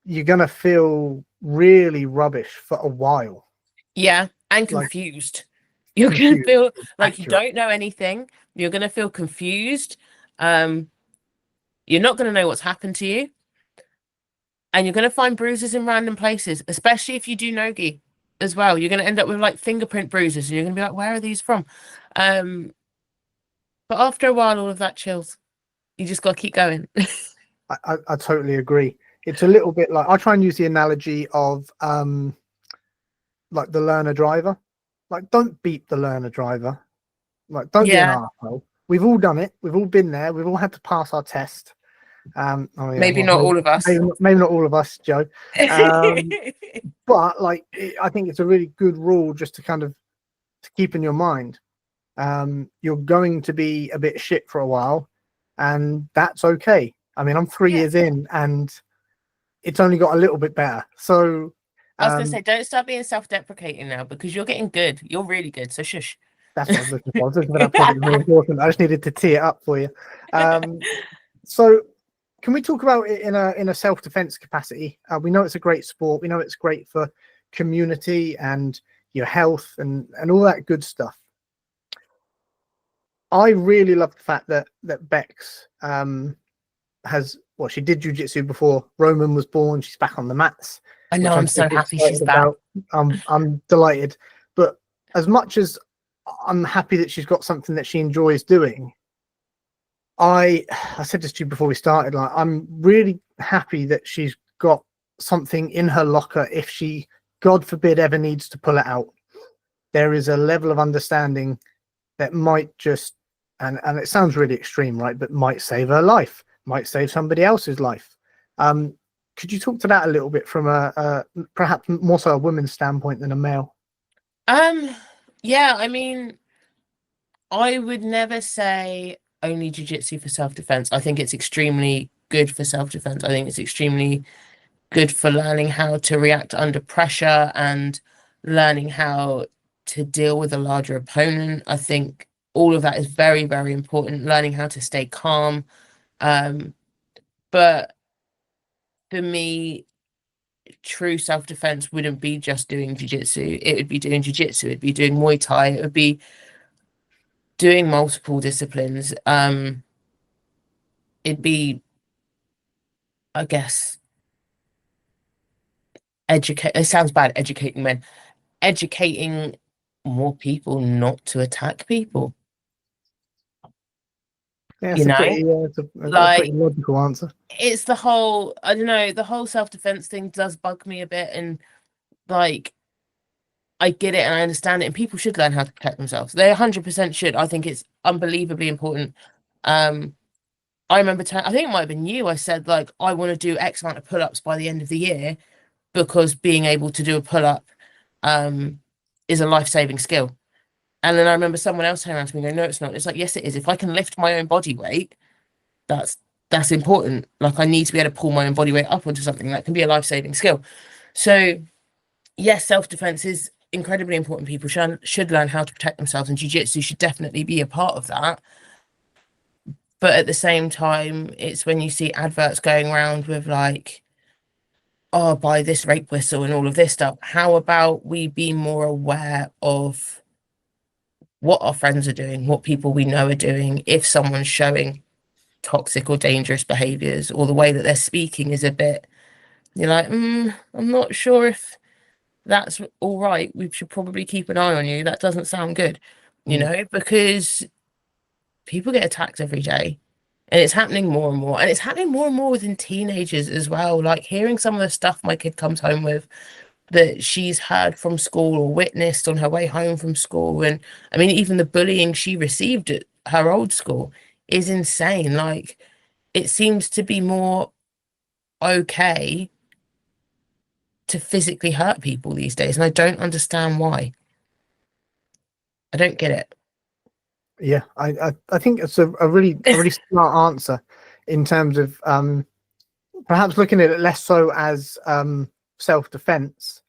you're gonna feel really rubbish for a while. Yeah, and Like, confused. You're gonna confused, feel like you accurate. don't know anything. You're gonna feel confused. You're not gonna know what's happened to you. And you're gonna find bruises in random places, especially if you do nogi as well. You're gonna end up with like fingerprint bruises, and you're gonna be like, where are these from? But after a while, all of that chills. You just gotta keep going. I totally agree. It's a little bit like, I try and use the analogy of like the learner driver. Like, don't beat the learner driver. Like, don't be an Yeah, arsehole. We've all done it. We've all been there. We've all had to pass our test. Oh yeah, maybe well, not all of us. maybe not all of us, Joe. But like, I think it's a really good rule just to kind of to keep in your mind. You're going to be a bit shit for a while, and that's okay. I mean, I'm 3 years in, and it's only got a little bit better. So I was gonna say, don't start being self-deprecating now because you're getting good. You're really good. So shush. that's what I was looking for. I was looking for that positive reinforcement. I just needed to tee it up for you. So can we talk about it in a self-defense capacity? We know it's a great sport. We know it's great for community and your health and all that good stuff. I really love the fact that Bex has, well, she did jiu-jitsu before Roman was born. She's back on the mats. I know, I'm so happy she's back. I'm delighted. But as much as I'm happy that she's got something that she enjoys doing, I said this to you before we started, like, I'm really happy that she's got something in her locker if she, God forbid, ever needs to pull it out. There is a level of understanding that might just, and it sounds really extreme, right, but might save her life, might save somebody else's life. Could you talk to that a little bit from a perhaps more so a woman's standpoint than a male? Yeah, I mean, I would never say only jiu-jitsu for self-defense. I think it's extremely good for self-defense. I think it's extremely good for learning how to react under pressure and learning how to deal with a larger opponent. I think all of that is very, very important. Learning how to stay calm. But for me, true self-defense wouldn't be just doing jiu-jitsu. It would be doing jiu-jitsu. It'd be doing Muay Thai. It would be doing multiple disciplines. It'd be, I guess, educate. It sounds bad, educating men. Educating more people not to attack people. Yeah, You it's a know, pretty, a pretty like logical answer. it's the whole. I don't know. The whole self-defense thing does bug me a bit, and like I get it and I understand it, and people should learn how to protect themselves. They 100% should. I think it's unbelievably important. I remember, I think it might have been you. I said like I want to do X amount of pull-ups by the end of the year because being able to do a pull-up is a life-saving skill. And then I remember someone else turning around to me and go, no, it's not. It's like, yes, it is. If I can lift my own body weight, that's important. Like I need to be able to pull my own body weight up onto something that can be a life-saving skill. So yes, self-defense is incredibly important. People should learn how to protect themselves, and jiu-jitsu should definitely be a part of that. But at the same time, it's when you see adverts going around with like, oh, buy this rape whistle and all of this stuff. How about we be more aware of what our friends are doing, what people we know are doing, if someone's showing toxic or dangerous behaviors, or the way that they're speaking is a bit, you're like, I'm not sure if that's all right. We should probably keep an eye on you. That doesn't sound good, because people get attacked every day. And it's happening more and more. And it's happening more and more within teenagers as well. Like hearing some of the stuff my kid comes home with that she's heard from school or witnessed on her way home from school. And I mean, even the bullying she received at her old school is insane. Like it seems to be more okay to physically hurt people these days. And I don't understand why. I don't get it. Yeah, I think it's a really smart answer in terms of perhaps looking at it less so as self-defense,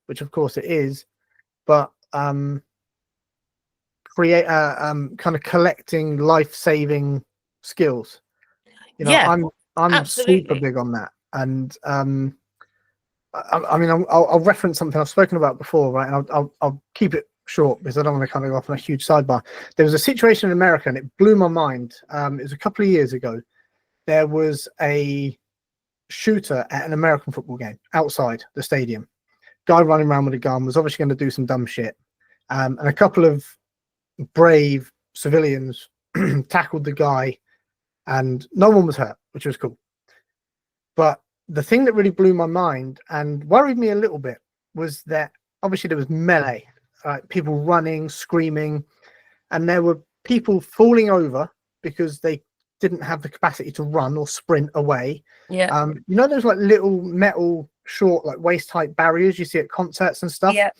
which of course it is, but create kind of collecting life-saving skills. Yeah, I'm absolutely. super big on that, and I mean I'll reference something I've spoken about before, right? And I'll keep it short because I don't want to kind of go off on a huge sidebar. There was a situation in America and it blew my mind. It was a couple of years ago. There was a shooter at an American football game outside the stadium. Guy running around with a gun, was obviously going to do some dumb shit. And a couple of brave civilians tackled the guy and no one was hurt, which was cool. But the thing that really blew my mind and worried me a little bit was that obviously there was melee. People running, screaming, and there were people falling over because they didn't have the capacity to run or sprint away. Yeah. Those like little metal short like waist height barriers you see at concerts and stuff. Yeah.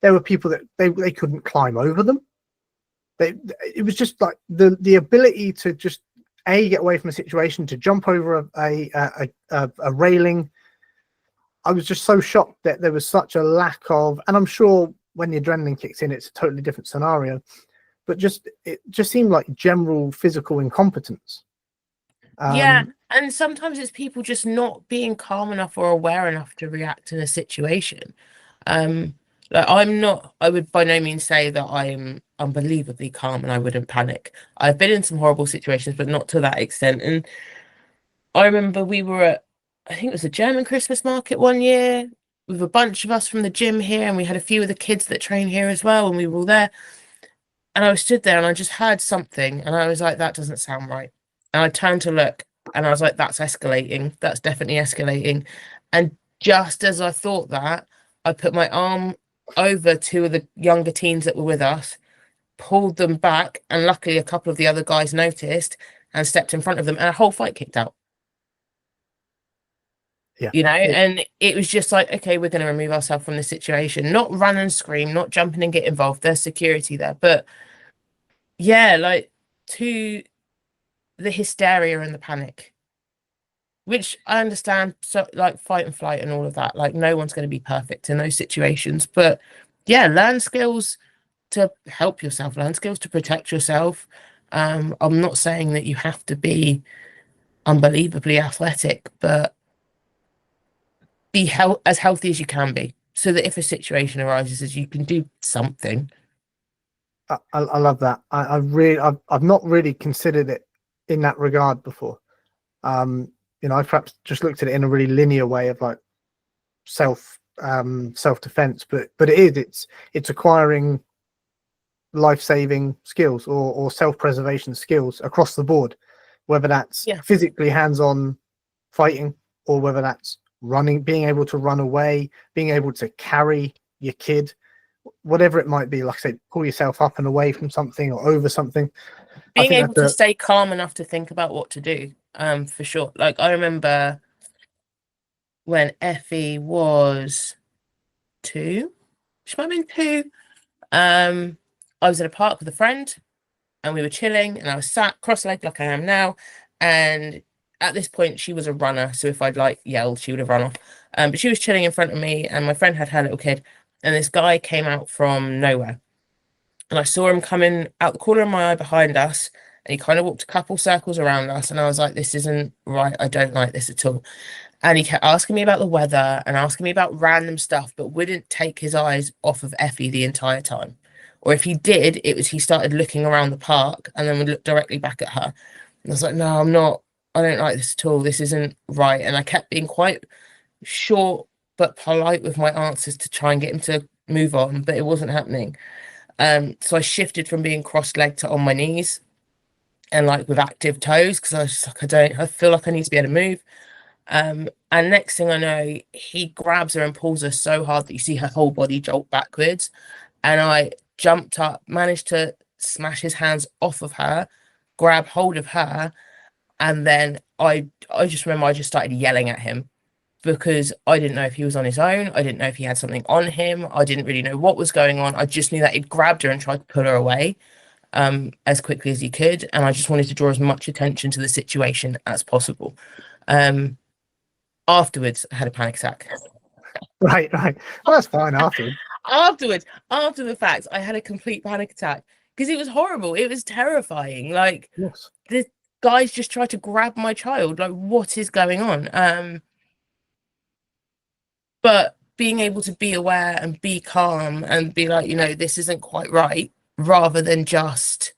There were people that they couldn't climb over them. It was just like the ability to just get away from a situation, to jump over a railing. I was just so shocked that there was such a lack of, and I'm sure when the adrenaline kicks in, it's a totally different scenario, but it just seemed like general physical incompetence. Yeah, and sometimes it's people just not being calm enough or aware enough to react in a situation. Like I would by no means say that I am unbelievably calm and I wouldn't panic. I've been in some horrible situations, but not to that extent. And I remember we were at, I think it was a German Christmas market one year with a bunch of us from the gym here, and we had a few of the kids that train here as well, and we were all there. And I was stood there and I just heard something, and I was like, that doesn't sound right. And I turned to look and I was like, that's escalating. That's definitely escalating. And just as I thought that, I put my arm over two of the younger teens that were with us, pulled them back, and luckily a couple of the other guys noticed and stepped in front of them, and a whole fight kicked out. Yeah. And it was just like, okay, we're going to remove ourselves from the situation, not run and scream, not jump in and get involved. There's security there. But yeah, like to the hysteria and the panic, which I understand. So like fight and flight and all of that, like no one's going to be perfect in those situations. But yeah, learn skills to help yourself, learn skills to protect yourself. I'm not saying that you have to be unbelievably athletic, but be as healthy as you can be, so that if a situation arises, you can do something. I love that. I've not really considered it in that regard before. I've perhaps just looked at it in a really linear way of like self defense, but it's acquiring life-saving skills or self-preservation skills across the board, whether that's physically hands-on fighting or whether that's running, being able to run away, being able to carry your kid, whatever it might be. Like I say, pull yourself up and away from something or over something. Being able to stay calm enough to think about what to do, for sure. Like I remember when Effie was 2, she might have been 2. I was at a park with a friend and we were chilling, and I was sat cross-legged like I am now. And at this point, she was a runner, so if I'd like yelled, she would have run off. But she was chilling in front of me, and my friend had her little kid, and this guy came out from nowhere. And I saw him coming out the corner of my eye behind us, and he kind of walked a couple circles around us, and I was like, this isn't right. I don't like this at all. And he kept asking me about the weather and asking me about random stuff, but wouldn't take his eyes off of Effie the entire time. Or if he did, it was he started looking around the park and then would look directly back at her. And I was like, no, I'm not, I don't like this at all. This isn't right. And I kept being quite short but polite with my answers to try and get him to move on, but it wasn't happening. So I shifted from being cross-legged to on my knees and like with active toes because I was just like, I feel like I need to be able to move. And next thing I know, he grabs her and pulls her so hard that you see her whole body jolt backwards. And I jumped up, managed to smash his hands off of her, grab hold of her, and then I just remember I just started yelling at him because I didn't know if he was on his own. I didn't know if he had something on him. I didn't really know what was going on. I just knew that he'd grabbed her and tried to pull her away as quickly as he could. And I just wanted to draw as much attention to the situation as possible. Afterwards, I had a panic attack. Right. Well, that's fine afterwards. After the fact, I had a complete panic attack because it was horrible. It was terrifying. Like, Yes. the guys just tried to grab my child. Like, what is going on? But being able to be aware and be calm and be like, this isn't quite right, rather than just,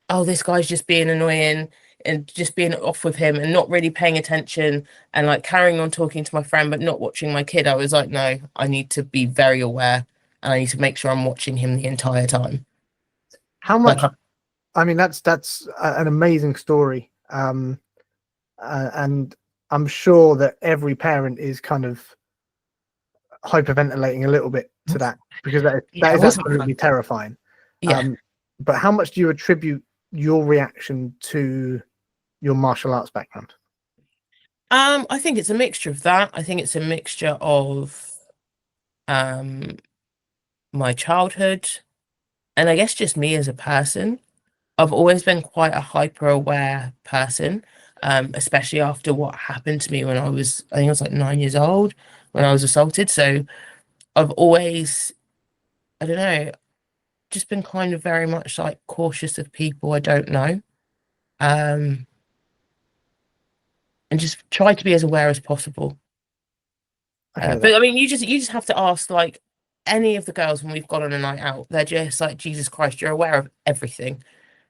oh, this guy's just being annoying and just being off with him and not really paying attention and like carrying on talking to my friend but not watching my kid. I was like, no, I need to be very aware and I need to make sure I'm watching him the entire time. How much? I mean, that's an amazing story, and I'm sure that every parent is kind of hyperventilating a little bit to that because that is absolutely terrifying. Yeah. But how much do you attribute your reaction to your martial arts background? I think it's a mixture of that. I think it's a mixture of my childhood and I guess just me as a person. I've always been quite a hyper aware person, especially after what happened to me when I think I was like 9 years old when I was assaulted. So I've always, I don't know, just been kind of very much like cautious of people I don't know. And just try to be as aware as possible. But I mean, you just have to ask like any of the girls when we've gone on a night out. They're just like, Jesus Christ, you're aware of everything.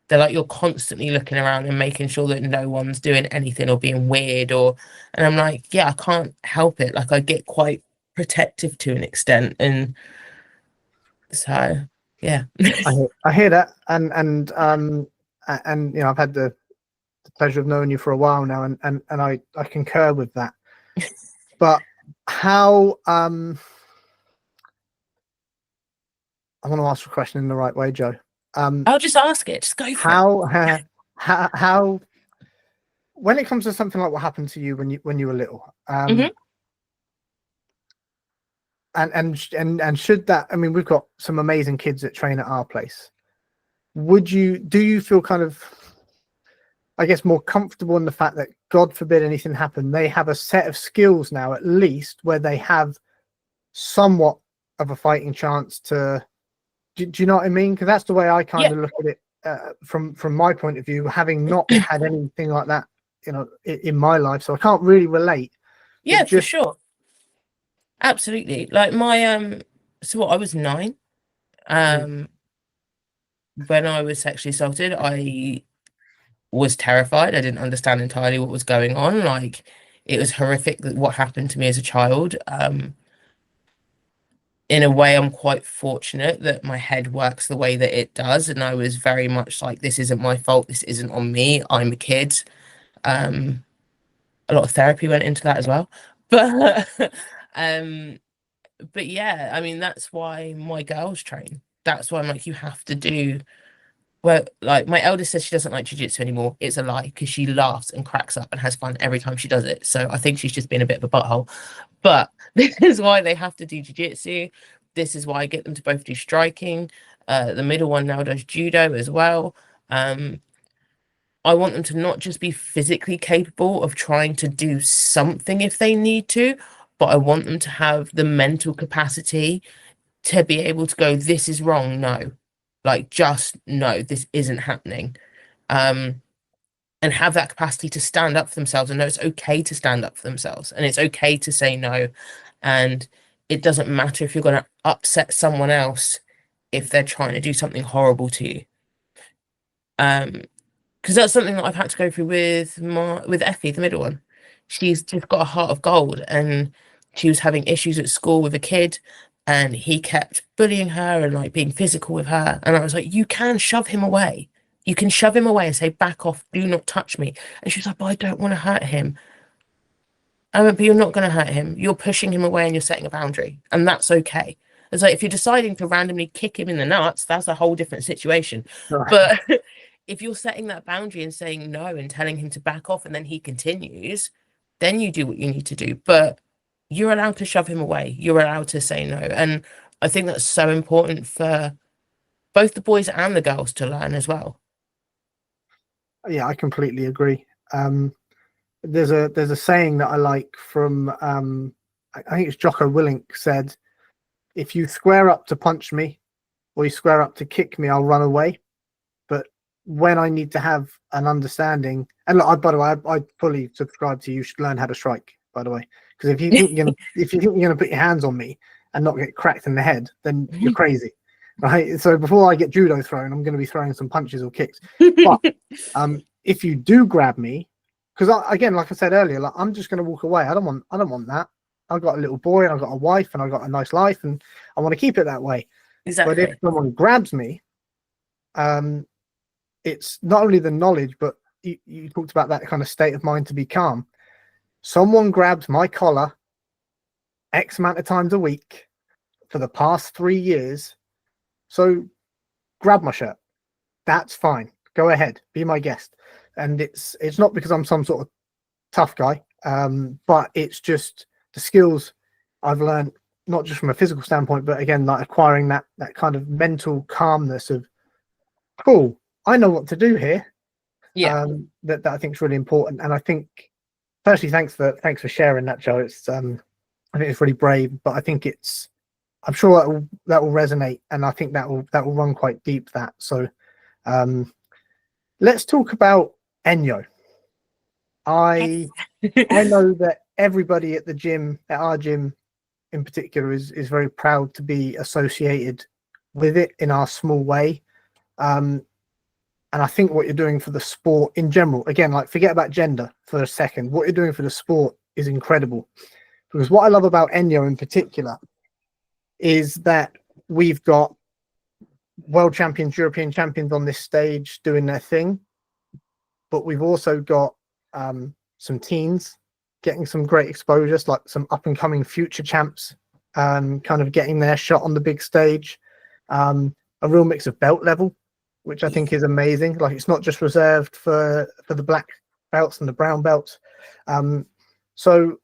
They're like, you're constantly looking around and making sure that no one's doing anything or being weird and I'm like, yeah, I can't help it. Like I get quite protective to an extent, and so yeah. I hear that, and I've had the pleasure of knowing you for a while now, and I concur with that. But how I want to ask a question in the right way, Jo. I'll just ask it. Just go for it. How when it comes to something like what happened to you when you were little, and should that, I mean, we've got some amazing kids that train at our place. Do you feel kind of, I guess, more comfortable in the fact that, God forbid anything happened, they have a set of skills now, at least, where they have somewhat of a fighting chance to, do you know what I mean? Because that's the way I kind of look at it from my point of view, having not had anything like that, in my life. So I can't really relate. Yeah, for sure. Absolutely. Like my, so I was 9. When I was sexually assaulted, I was terrified. I didn't understand entirely what was going on. Like, it was horrific what happened to me as a child. In a way, I'm quite fortunate that my head works the way that it does. And I was very much like, this isn't my fault. This isn't on me. I'm a kid. A lot of therapy went into that as well. But yeah, I mean, that's why my girls train. That's why I'm like, you have to do. Well, like my eldest says she doesn't like jiu-jitsu anymore. It's a lie because she laughs and cracks up and has fun every time she does it. So I think she's just been a bit of a butthole. But this is why they have to do jiu-jitsu. This is why I get them to both do striking. The middle one now does judo as well. I want them to not just be physically capable of trying to do something if they need to, but I want them to have the mental capacity to be able to go, this is wrong, no. Like, just no, this isn't happening. and have that capacity to stand up for themselves and know it's okay to stand up for themselves and it's okay to say no. And it doesn't matter if you're going to upset someone else if they're trying to do something horrible to you. Because that's something that I've had to go through with Effie, the middle one. She's just got a heart of gold, and she was having issues at school with a kid, and he kept bullying her and like being physical with her. And I was like, you can shove him away. You can shove him away and say, back off, do not touch me. And she's like, but I don't want to hurt him. I went, but you're not going to hurt him. You're pushing him away and you're setting a boundary. And that's okay. It's like, if you're deciding to randomly kick him in the nuts, that's a whole different situation. Right. But if you're setting that boundary and saying no and telling him to back off and then he continues, then you do what you need to do. But you're allowed to shove him away. You're allowed to say no. And I think that's so important for both the boys and the girls to learn as well. Yeah, I completely agree. There's a saying that I like from I think it's Jocko Willink said, if you square up to punch me or you square up to kick me, I'll run away. But when I need to have an understanding, and look, by the way, I fully subscribe to you should learn how to strike, by the way, because if you think you're gonna put your hands on me and not get cracked in the head, then you're crazy, right? So before I get judo thrown, I'm going to be throwing some punches or kicks. But if you do grab me, because again, like I said earlier, like, I'm just going to walk away. I don't want that. I've got a little boy and I've got a wife and I've got a nice life and I want to keep it that way. Exactly. But if someone grabs me, it's not only the knowledge, but you talked about that kind of state of mind to be calm. Someone grabbed my collar X amount of times a week for the past 3 years. So grab my shirt. That's fine. Go ahead. Be my guest. And it's not because I'm some sort of tough guy, but it's just the skills I've learned, not just from a physical standpoint, but again, like acquiring that kind of mental calmness of, cool, I know what to do here. Yeah. That I think is really important. And I think, firstly, thanks for sharing that, Jo. It's I think it's really brave, but I think I'm sure that will resonate, and I think that will run quite deep. So let's talk about Enyo. I know that everybody at the gym, at our gym in particular, is very proud to be associated with it in our small way. And I think what you're doing for the sport in general, again, like forget about gender for a second, what you're doing for the sport is incredible. Because what I love about Enyo in particular is that we've got world champions, European champions on this stage doing their thing, but we've also got some teens getting some great exposures, like some up and coming future champs, kind of getting their shot on the big stage. A real mix of belt level, which I think is amazing. Like it's not just reserved for the black belts and the brown belts. So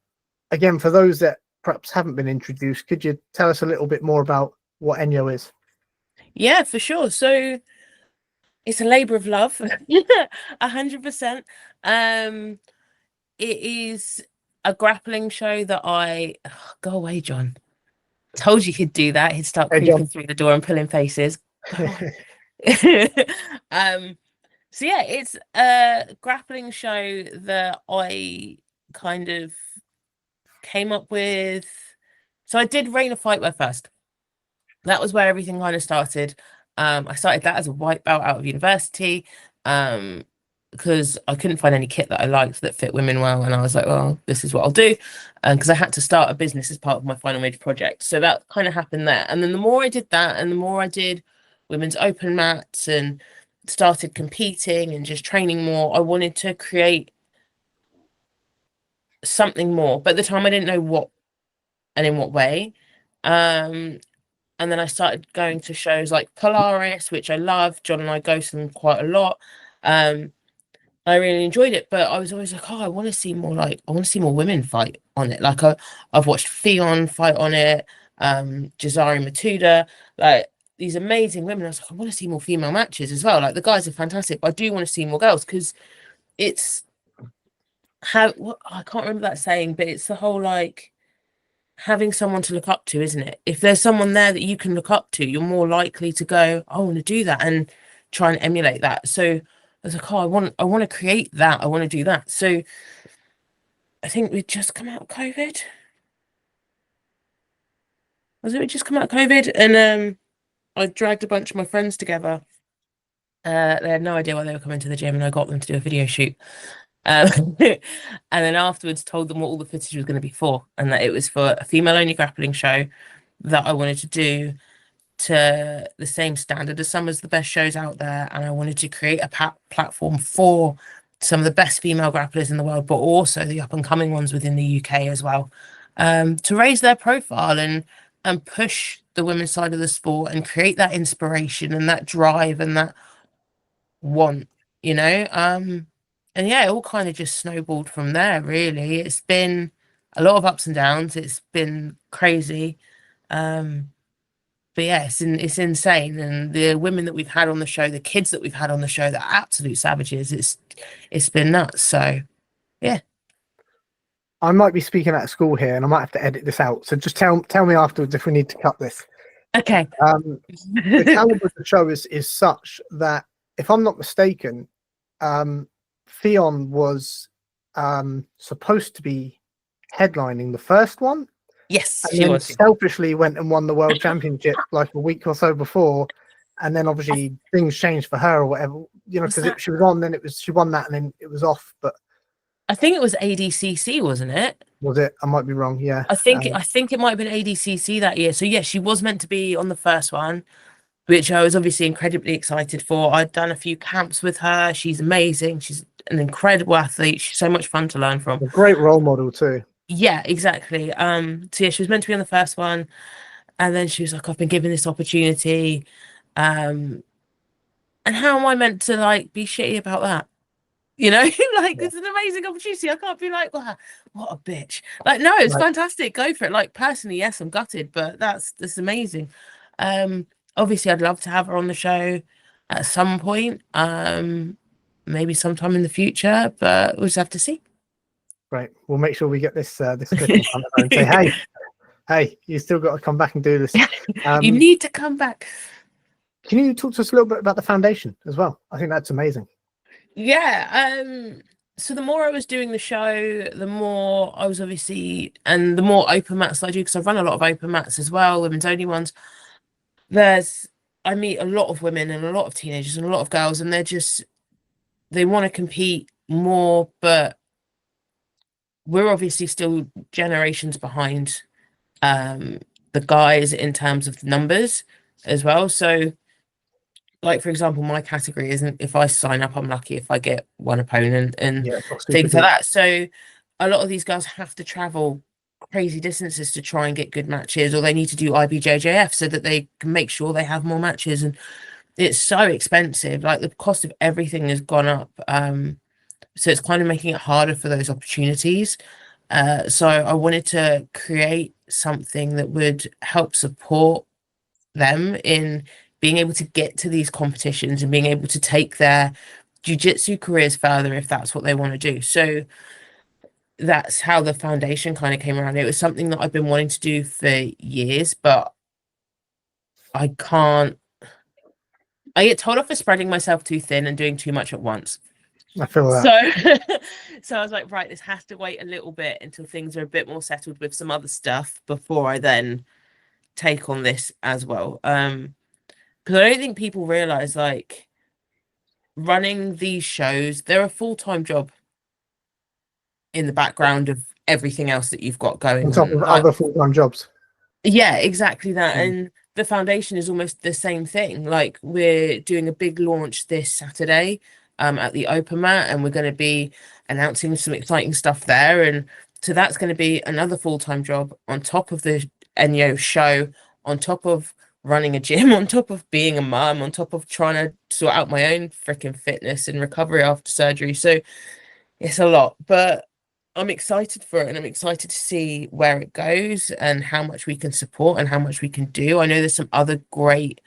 again, for those that perhaps haven't been introduced, could you tell us a little bit more about what Enyo is? Yeah, for sure. So it's a labor of love, 100%. It is a grappling show that go away, John. Told you he'd do that. He'd start creeping through the door and pulling faces. So yeah, it's a grappling show that I kind of came up with. So I did Reign of Fightwear first. That was where everything kind of started. I started that as a white belt out of university because I couldn't find any kit that I liked that fit women well, and I was like, well, this is what I'll do, because I had to start a business as part of my final major project. So that kind of happened there. And then the more I did that, and the more I did women's open mats and started competing and just training more, I wanted to create something more. But at the time, I didn't know what and in what way. And then I started going to shows like Polaris, which I love. John and I go to them quite a lot. I really enjoyed it, but I was always like, oh, I want to see more women fight on it. Like I've watched Fionn fight on it, Jazari Matuda, like these amazing women. I was like, I want to see more female matches as well. Like the guys are fantastic, but I do want to see more girls because it's I can't remember that saying, but it's the whole like having someone to look up to, isn't it? If there's someone there that you can look up to, you're more likely to go, I want to do that and try and emulate that. So was like, oh, I want to create that. I want to do that. So I think we'd just come out of COVID. Was it? We just come out of COVID, and I dragged a bunch of my friends together. They had no idea why they were coming to the gym, and I got them to do a video shoot. Um, and then afterwards, told them what all the footage was going to be for, and that it was for a female-only grappling show that I wanted to do to the same standard as some of the best shows out there, and I wanted to create a platform for some of the best female grapplers in the world, but also the up and coming ones within the UK as well, to raise their profile and push the women's side of the sport and create that inspiration and that drive and that want, you know. And yeah, it all kind of just snowballed from there, really. It's been a lot of ups and downs. It's been crazy. But yeah, it's insane. And the women that we've had on the show, the kids that we've had on the show, they're absolute savages. It's been nuts. So yeah. I might be speaking out of school here, and I might have to edit this out. So just tell me afterwards if we need to cut this. Okay. The caliber of the show is such that, if I'm not mistaken, Theon was supposed to be headlining the first one. Yes, and she then was. selfishly went and won the world championship like a week or so before, and then obviously things changed for her or whatever, you know, because she was on, then she won that, and then it was off. But I think it was ADCC, wasn't it? Was it? I might be wrong. Yeah, I think it might have been ADCC that year. So yeah, she was meant to be on the first one, which I was obviously incredibly excited for. I'd done a few camps with her. She's amazing. She's an incredible athlete. She's so much fun to learn from. A great role model too. Yeah, exactly. So yeah, she was meant to be on the first one, and then she was like, I've been given this opportunity. And how am I meant to like be shitty about that? You know, like, it's an amazing opportunity. I can't be like, wow, what a bitch. Like, no, it's fantastic. Go for it. Like, personally, yes, I'm gutted, but that's amazing. Obviously, I'd love to have her on the show at some point. Maybe sometime in the future, but we'll just have to see. Right. We'll make sure we get this this clip in front of her and say, hey, you still got to come back and do this. You need to come back. Can you talk to us a little bit about the foundation as well? I think that's amazing. Yeah. So the more I was doing the show, the more I was obviously, and the more open mats I do, because I've run a lot of open mats as well, women's only ones. I meet a lot of women and a lot of teenagers and a lot of girls, and they want to compete more, but we're obviously still generations behind the guys in terms of numbers as well. So, like, for example, my category isn't, if I sign up, I'm lucky if I get one opponent and things like that. So a lot of these girls have to travel crazy distances to try and get good matches, or they need to do IBJJF so that they can make sure they have more matches. And it's so expensive. Like, the cost of everything has gone up. So it's kind of making it harder for those opportunities. So I wanted to create something that would help support them in being able to get to these competitions and being able to take their jiu-jitsu careers further if that's what they want to do. So that's how the foundation kind of came around. It was something that I've been wanting to do for years, but I get told off for spreading myself too thin and doing too much at once. I feel that. So I was like, right, this has to wait a little bit until things are a bit more settled with some other stuff before I then take on this as well. Because I don't think people realize, like, running these shows, they're a full-time job in the background of everything else that you've got going on top of other full-time jobs. Yeah, exactly that. And the foundation is almost the same thing. Like, we're doing a big launch this Saturday at the Open Mat, and we're going to be announcing some exciting stuff there. And so that's going to be another full-time job on top of the Enyo show, on top of running a gym, on top of being a mum, on top of trying to sort out my own freaking fitness and recovery after surgery. So it's a lot, but I'm excited for it, and I'm excited to see where it goes and how much we can support and how much we can do. I know there's some other great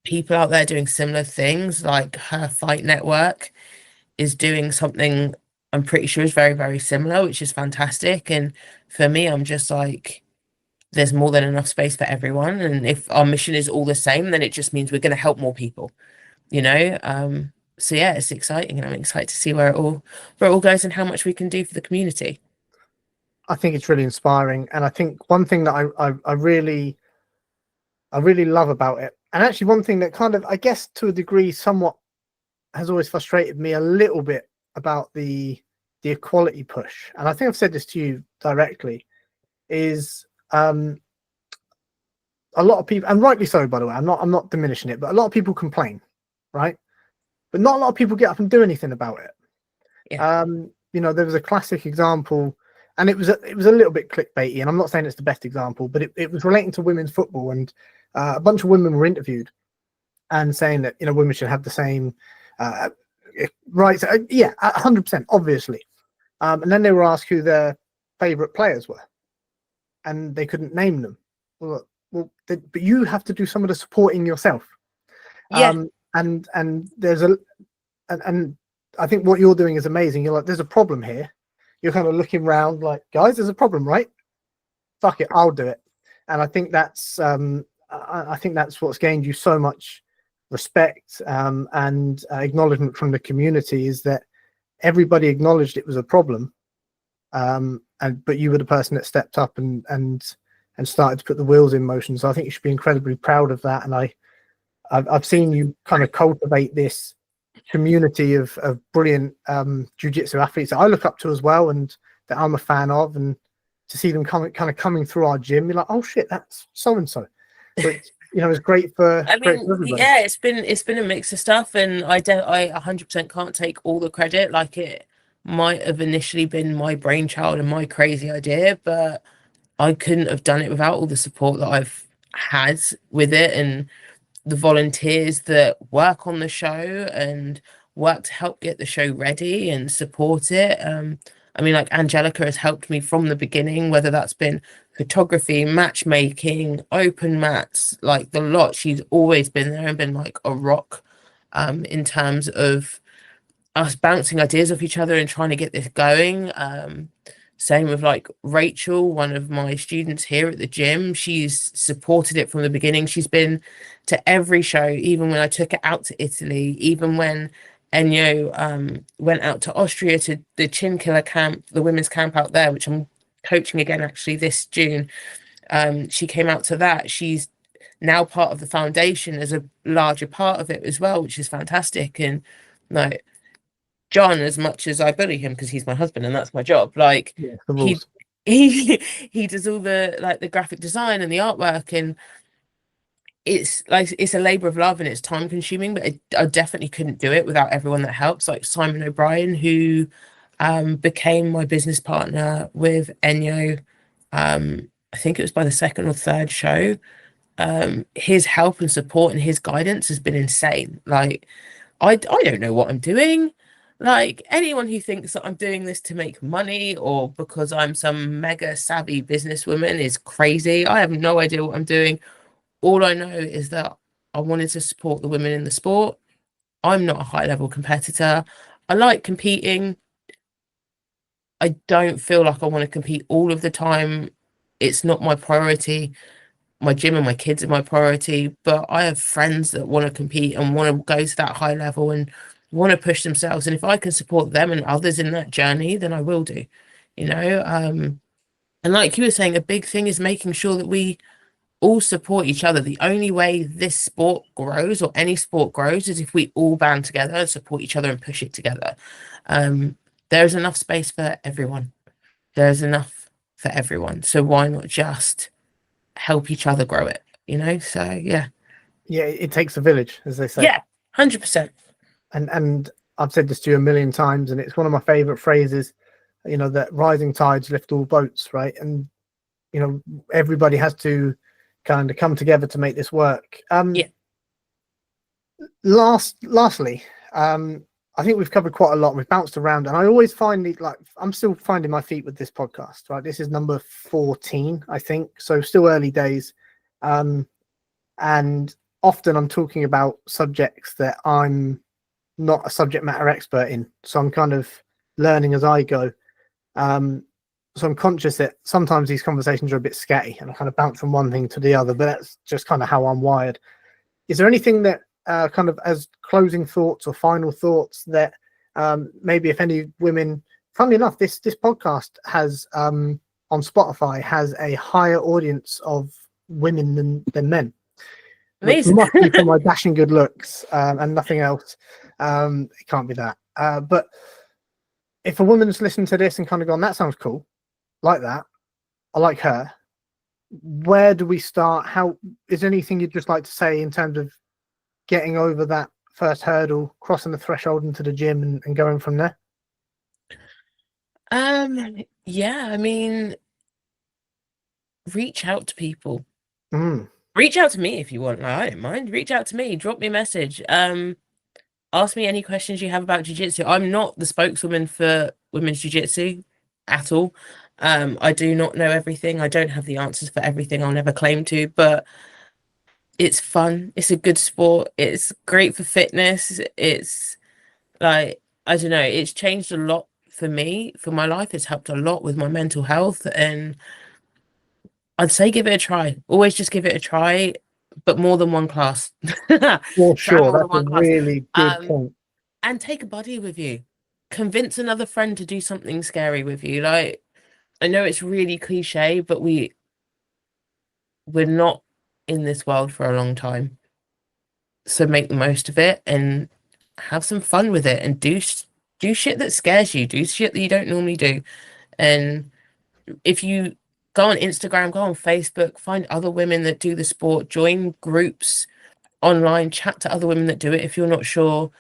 people out there doing similar things. Like, Her Fight Network is doing something I'm pretty sure is very, very similar, which is fantastic. And for me, I'm just like, there's more than enough space for everyone. And if our mission is all the same, then it just means we're going to help more people. you know. So yeah, it's exciting, and I'm excited to see where it all goes and how much we can do for the community. I think it's really inspiring, and I think one thing that I really love about it, and actually one thing that kind of, I guess to a degree, somewhat has always frustrated me a little bit about the equality push, and I think I've said this to you directly, is a lot of people, and rightly so, by the way, I'm not diminishing it, but a lot of people complain, right? But not a lot of people get up and do anything about it. Yeah. You know, there was a classic example, and it was a little bit clickbaity, and I'm not saying it's the best example, but it was relating to women's football, and a bunch of women were interviewed and saying that, you know, women should have the same rights. Yeah, 100%, obviously. And then they were asked who their favorite players were, and they couldn't name them. But you have to do some of the supporting yourself. Yeah. And there's and I think what you're doing is amazing. You're like, there's a problem here. You're kind of looking around like, guys, there's a problem, right? Fuck it, I'll do it. And I think that's I think that's what's gained you so much respect and acknowledgement from the community, is that everybody acknowledged it was a problem, but you were the person that stepped up and started to put the wheels in motion. So I think you should be incredibly proud of that. And I've seen you kind of cultivate this community of brilliant jiu-jitsu athletes that I look up to as well, and that I'm a fan of, and to see them coming through our gym, you're like, oh shit, that's so and so. But you know, it's great for everybody. Yeah, it's been a mix of stuff, and I 100% can't take all the credit. Like, it might have initially been my brainchild and my crazy idea, but I couldn't have done it without all the support that I've had with it, and the volunteers that work on the show and work to help get the show ready and support it. I mean, like, Angelica has helped me from the beginning, whether that's been photography, matchmaking, open mats, like the lot. She's always been there and been like a rock in terms of us bouncing ideas off each other and trying to get this going. Same with like Rachel, one of my students here at the gym. She's supported it from the beginning. She's been to every show, even when I took it out to Italy, even when Enyo went out to Austria to the Chin Killer camp, the women's camp out there, which I'm coaching again actually this June. She came out to that. She's now part of the foundation as a larger part of it as well, which is fantastic. And like, John, as much as I bully him because he's my husband and that's my job, like, Yeah, the he rules. he does all the, like, the graphic design and the artwork, and it's like, it's a labor of love and it's time consuming, but I definitely couldn't do it without everyone that helps, like Simon O'Brien, who became my business partner with Enyo. I think it was by the second or third show. His help and support and his guidance has been insane. Like, I don't know what I'm doing. Like, anyone who thinks that I'm doing this to make money or because I'm some mega savvy businesswoman is crazy. I have no idea what I'm doing. All I know is that I wanted to support the women in the sport. I'm not a high level competitor. I like competing. I don't feel like I want to compete all of the time. It's not my priority. My gym and my kids are my priority, but I have friends that want to compete and want to go to that high level and want to push themselves. And if I can support them and others in that journey, then I will do, you know. And like you were saying, a big thing is making sure that we all support each other. The only way this sport grows, or any sport grows, is if we all band together and support each other and push it together. There's enough space for everyone. There's enough for everyone. So why not just help each other grow it, you know? So yeah. Yeah, it takes a village, as they say. Yeah, 100%. And I've said this to you a million times, and it's one of my favorite phrases, you know, that rising tides lift all boats, right? And you know, everybody has to kind of come together to make this work. Yeah. Lastly, I think we've covered quite a lot. We've bounced around, and I always find it, like, I'm still finding my feet with this podcast, right? This is number 14, I think, so still early days. And often I'm talking about subjects that I'm not a subject matter expert in, so I'm kind of learning as I go. So I'm conscious that sometimes these conversations are a bit scatty and I kind of bounce from one thing to the other, but that's just kind of how I'm wired. Is there anything that kind of as closing thoughts or final thoughts that maybe if any women, funnily enough, this podcast has on Spotify has a higher audience of women than men, which Amazing. must be for my dashing good looks and nothing else. It can't be that. But if a woman's listened to this and kind of gone, that sounds cool, like that, I like her, where do we start? How is there anything you'd just like to say in terms of getting over that first hurdle, crossing the threshold into the gym and going from there? Yeah, I mean, reach out to people. Mm. Reach out to me if you want. Like, I don't mind. Reach out to me. Drop me a message. Ask me any questions you have about jiu-jitsu. I'm not the spokeswoman for women's jiu-jitsu at all. I do not know everything. I don't have the answers for everything. I'll never claim to, but it's fun. It's a good sport. It's great for fitness. It's like, I don't know, it's changed a lot for me, for my life. It's helped a lot with my mental health, and I'd say give it a try. Always just give it a try, but more than one class. For Try sure, more than that's a one class. really good point. And take a buddy with you. Convince another friend to do something scary with you. Like, I know it's really cliche, but we're not in this world for a long time. So make the most of it and have some fun with it, and do shit that scares you. Do shit that you don't normally do. And if you go on Instagram, go on Facebook, find other women that do the sport, join groups online, chat to other women that do it if you're not sure.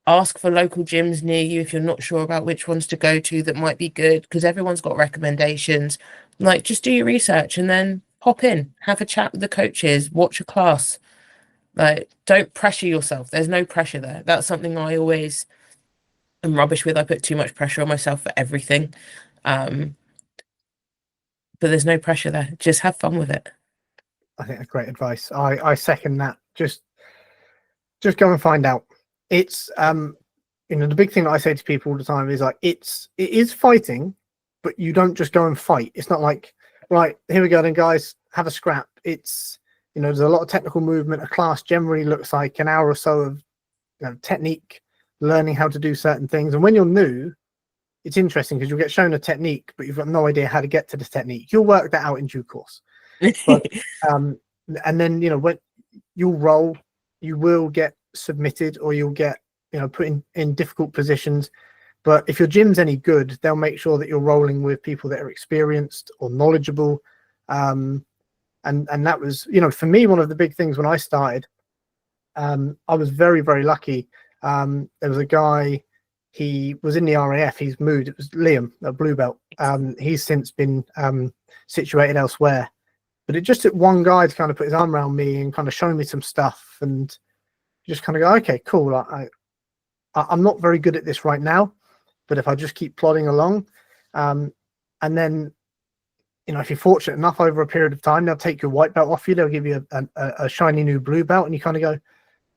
Ask for local gyms near you if you're not sure about which ones to go to that might be good, because everyone's got recommendations. Like, just do your research and then hop in, have a chat with the coaches, watch a class. Like, don't pressure yourself. There's no pressure there. That's something I always am rubbish with. I put too much pressure on myself for everything. But there's no pressure there. Just have fun with it. I think that's great advice. I second that. Just go and find out. It's the big thing that I say to people all the time is like it is fighting, but you don't just go and fight. It's not like, right, here we go then guys, have a scrap. It's there's a lot of technical movement. A class generally looks like an hour or so of technique, learning how to do certain things. And when you're new, it's interesting because you'll get shown a technique, but you've got no idea how to get to this technique. You'll work that out in due course. But and then when you'll roll, you will get submitted or you'll get put in difficult positions. But if your gym's any good, they'll make sure that you're rolling with people that are experienced or knowledgeable. And that was for me one of the big things when I started. I was very, very lucky. There was a guy, he was in the RAF, he's moved, it was Liam, a blue belt. He's since been situated elsewhere, but it just took one guy to kind of put his arm around me and kind of show me some stuff and just kind of go, okay, cool. I'm not very good at this right now, but if I just keep plodding along, and then if you're fortunate enough over a period of time, they'll take your white belt off you, they'll give you a shiny new blue belt, and you kind of go,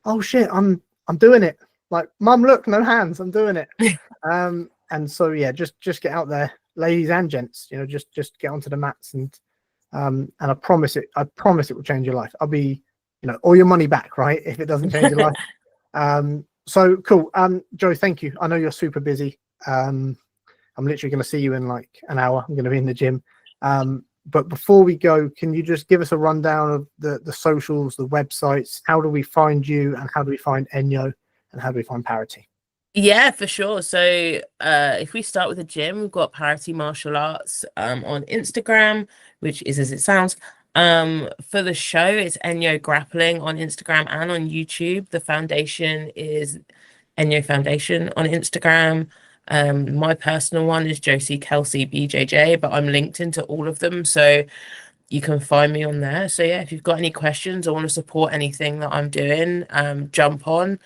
oh shit, I'm doing it. Like, mum, look, no hands, I'm doing it. And so yeah, just get out there, ladies and gents, just get onto the mats and I promise it will change your life. I'll be all your money back, right, if it doesn't change your life. So cool. Jo, thank you. I know you're super busy. I'm literally going to see you in like an hour. I'm going to be in the gym. But before we go, can you just give us a rundown of the socials, the websites? How do we find you, and how do we find Enyo, and how do we find Parity? Yeah, for sure. So if we start with the gym, we've got Parity Martial Arts on Instagram, which is as it sounds. For the show, it's Enyo Grappling on Instagram and on YouTube. The foundation is Enyo Foundation on Instagram. My personal one is Josie Kelsey BJJ, but I'm linked into all of them, so you can find me on there. So yeah, if you've got any questions or want to support anything that I'm doing, jump on.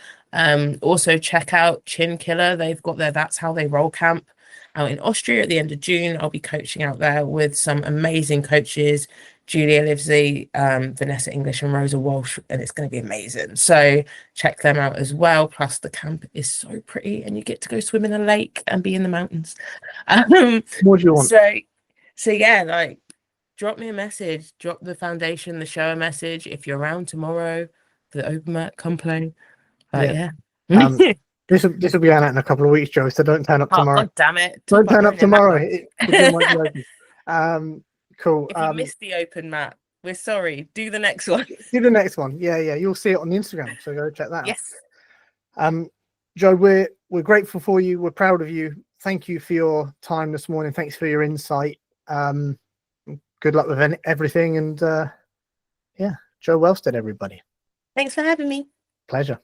Also check out Chin Killer. They've got their That's How They Roll camp out in Austria at the end of June. I'll be coaching out there with some amazing coaches, Julia Livesey, Vanessa English and Rosa Walsh, and it's going to be amazing. So check them out as well. Plus the camp is so pretty and you get to go swim in a lake and be in the mountains. What do you want? So yeah, like, drop me a message, drop the foundation, the show a message. If you're around tomorrow, for the open mat, come play. Yeah. Yeah. This will be going out in a couple of weeks, Jo. So don't turn up Oh, tomorrow. God damn it. Don't turn up tomorrow. The gym won't be open. Cool. If you missed the open mat, we're sorry. Do the next one. Do the next one. Yeah. You'll see it on the Instagram. So go check that Yes. out. Jo, we're grateful for you. We're proud of you. Thank you for your time this morning. Thanks for your insight. Good luck with everything. And Jo Wellstead, everybody. Thanks for having me. Pleasure.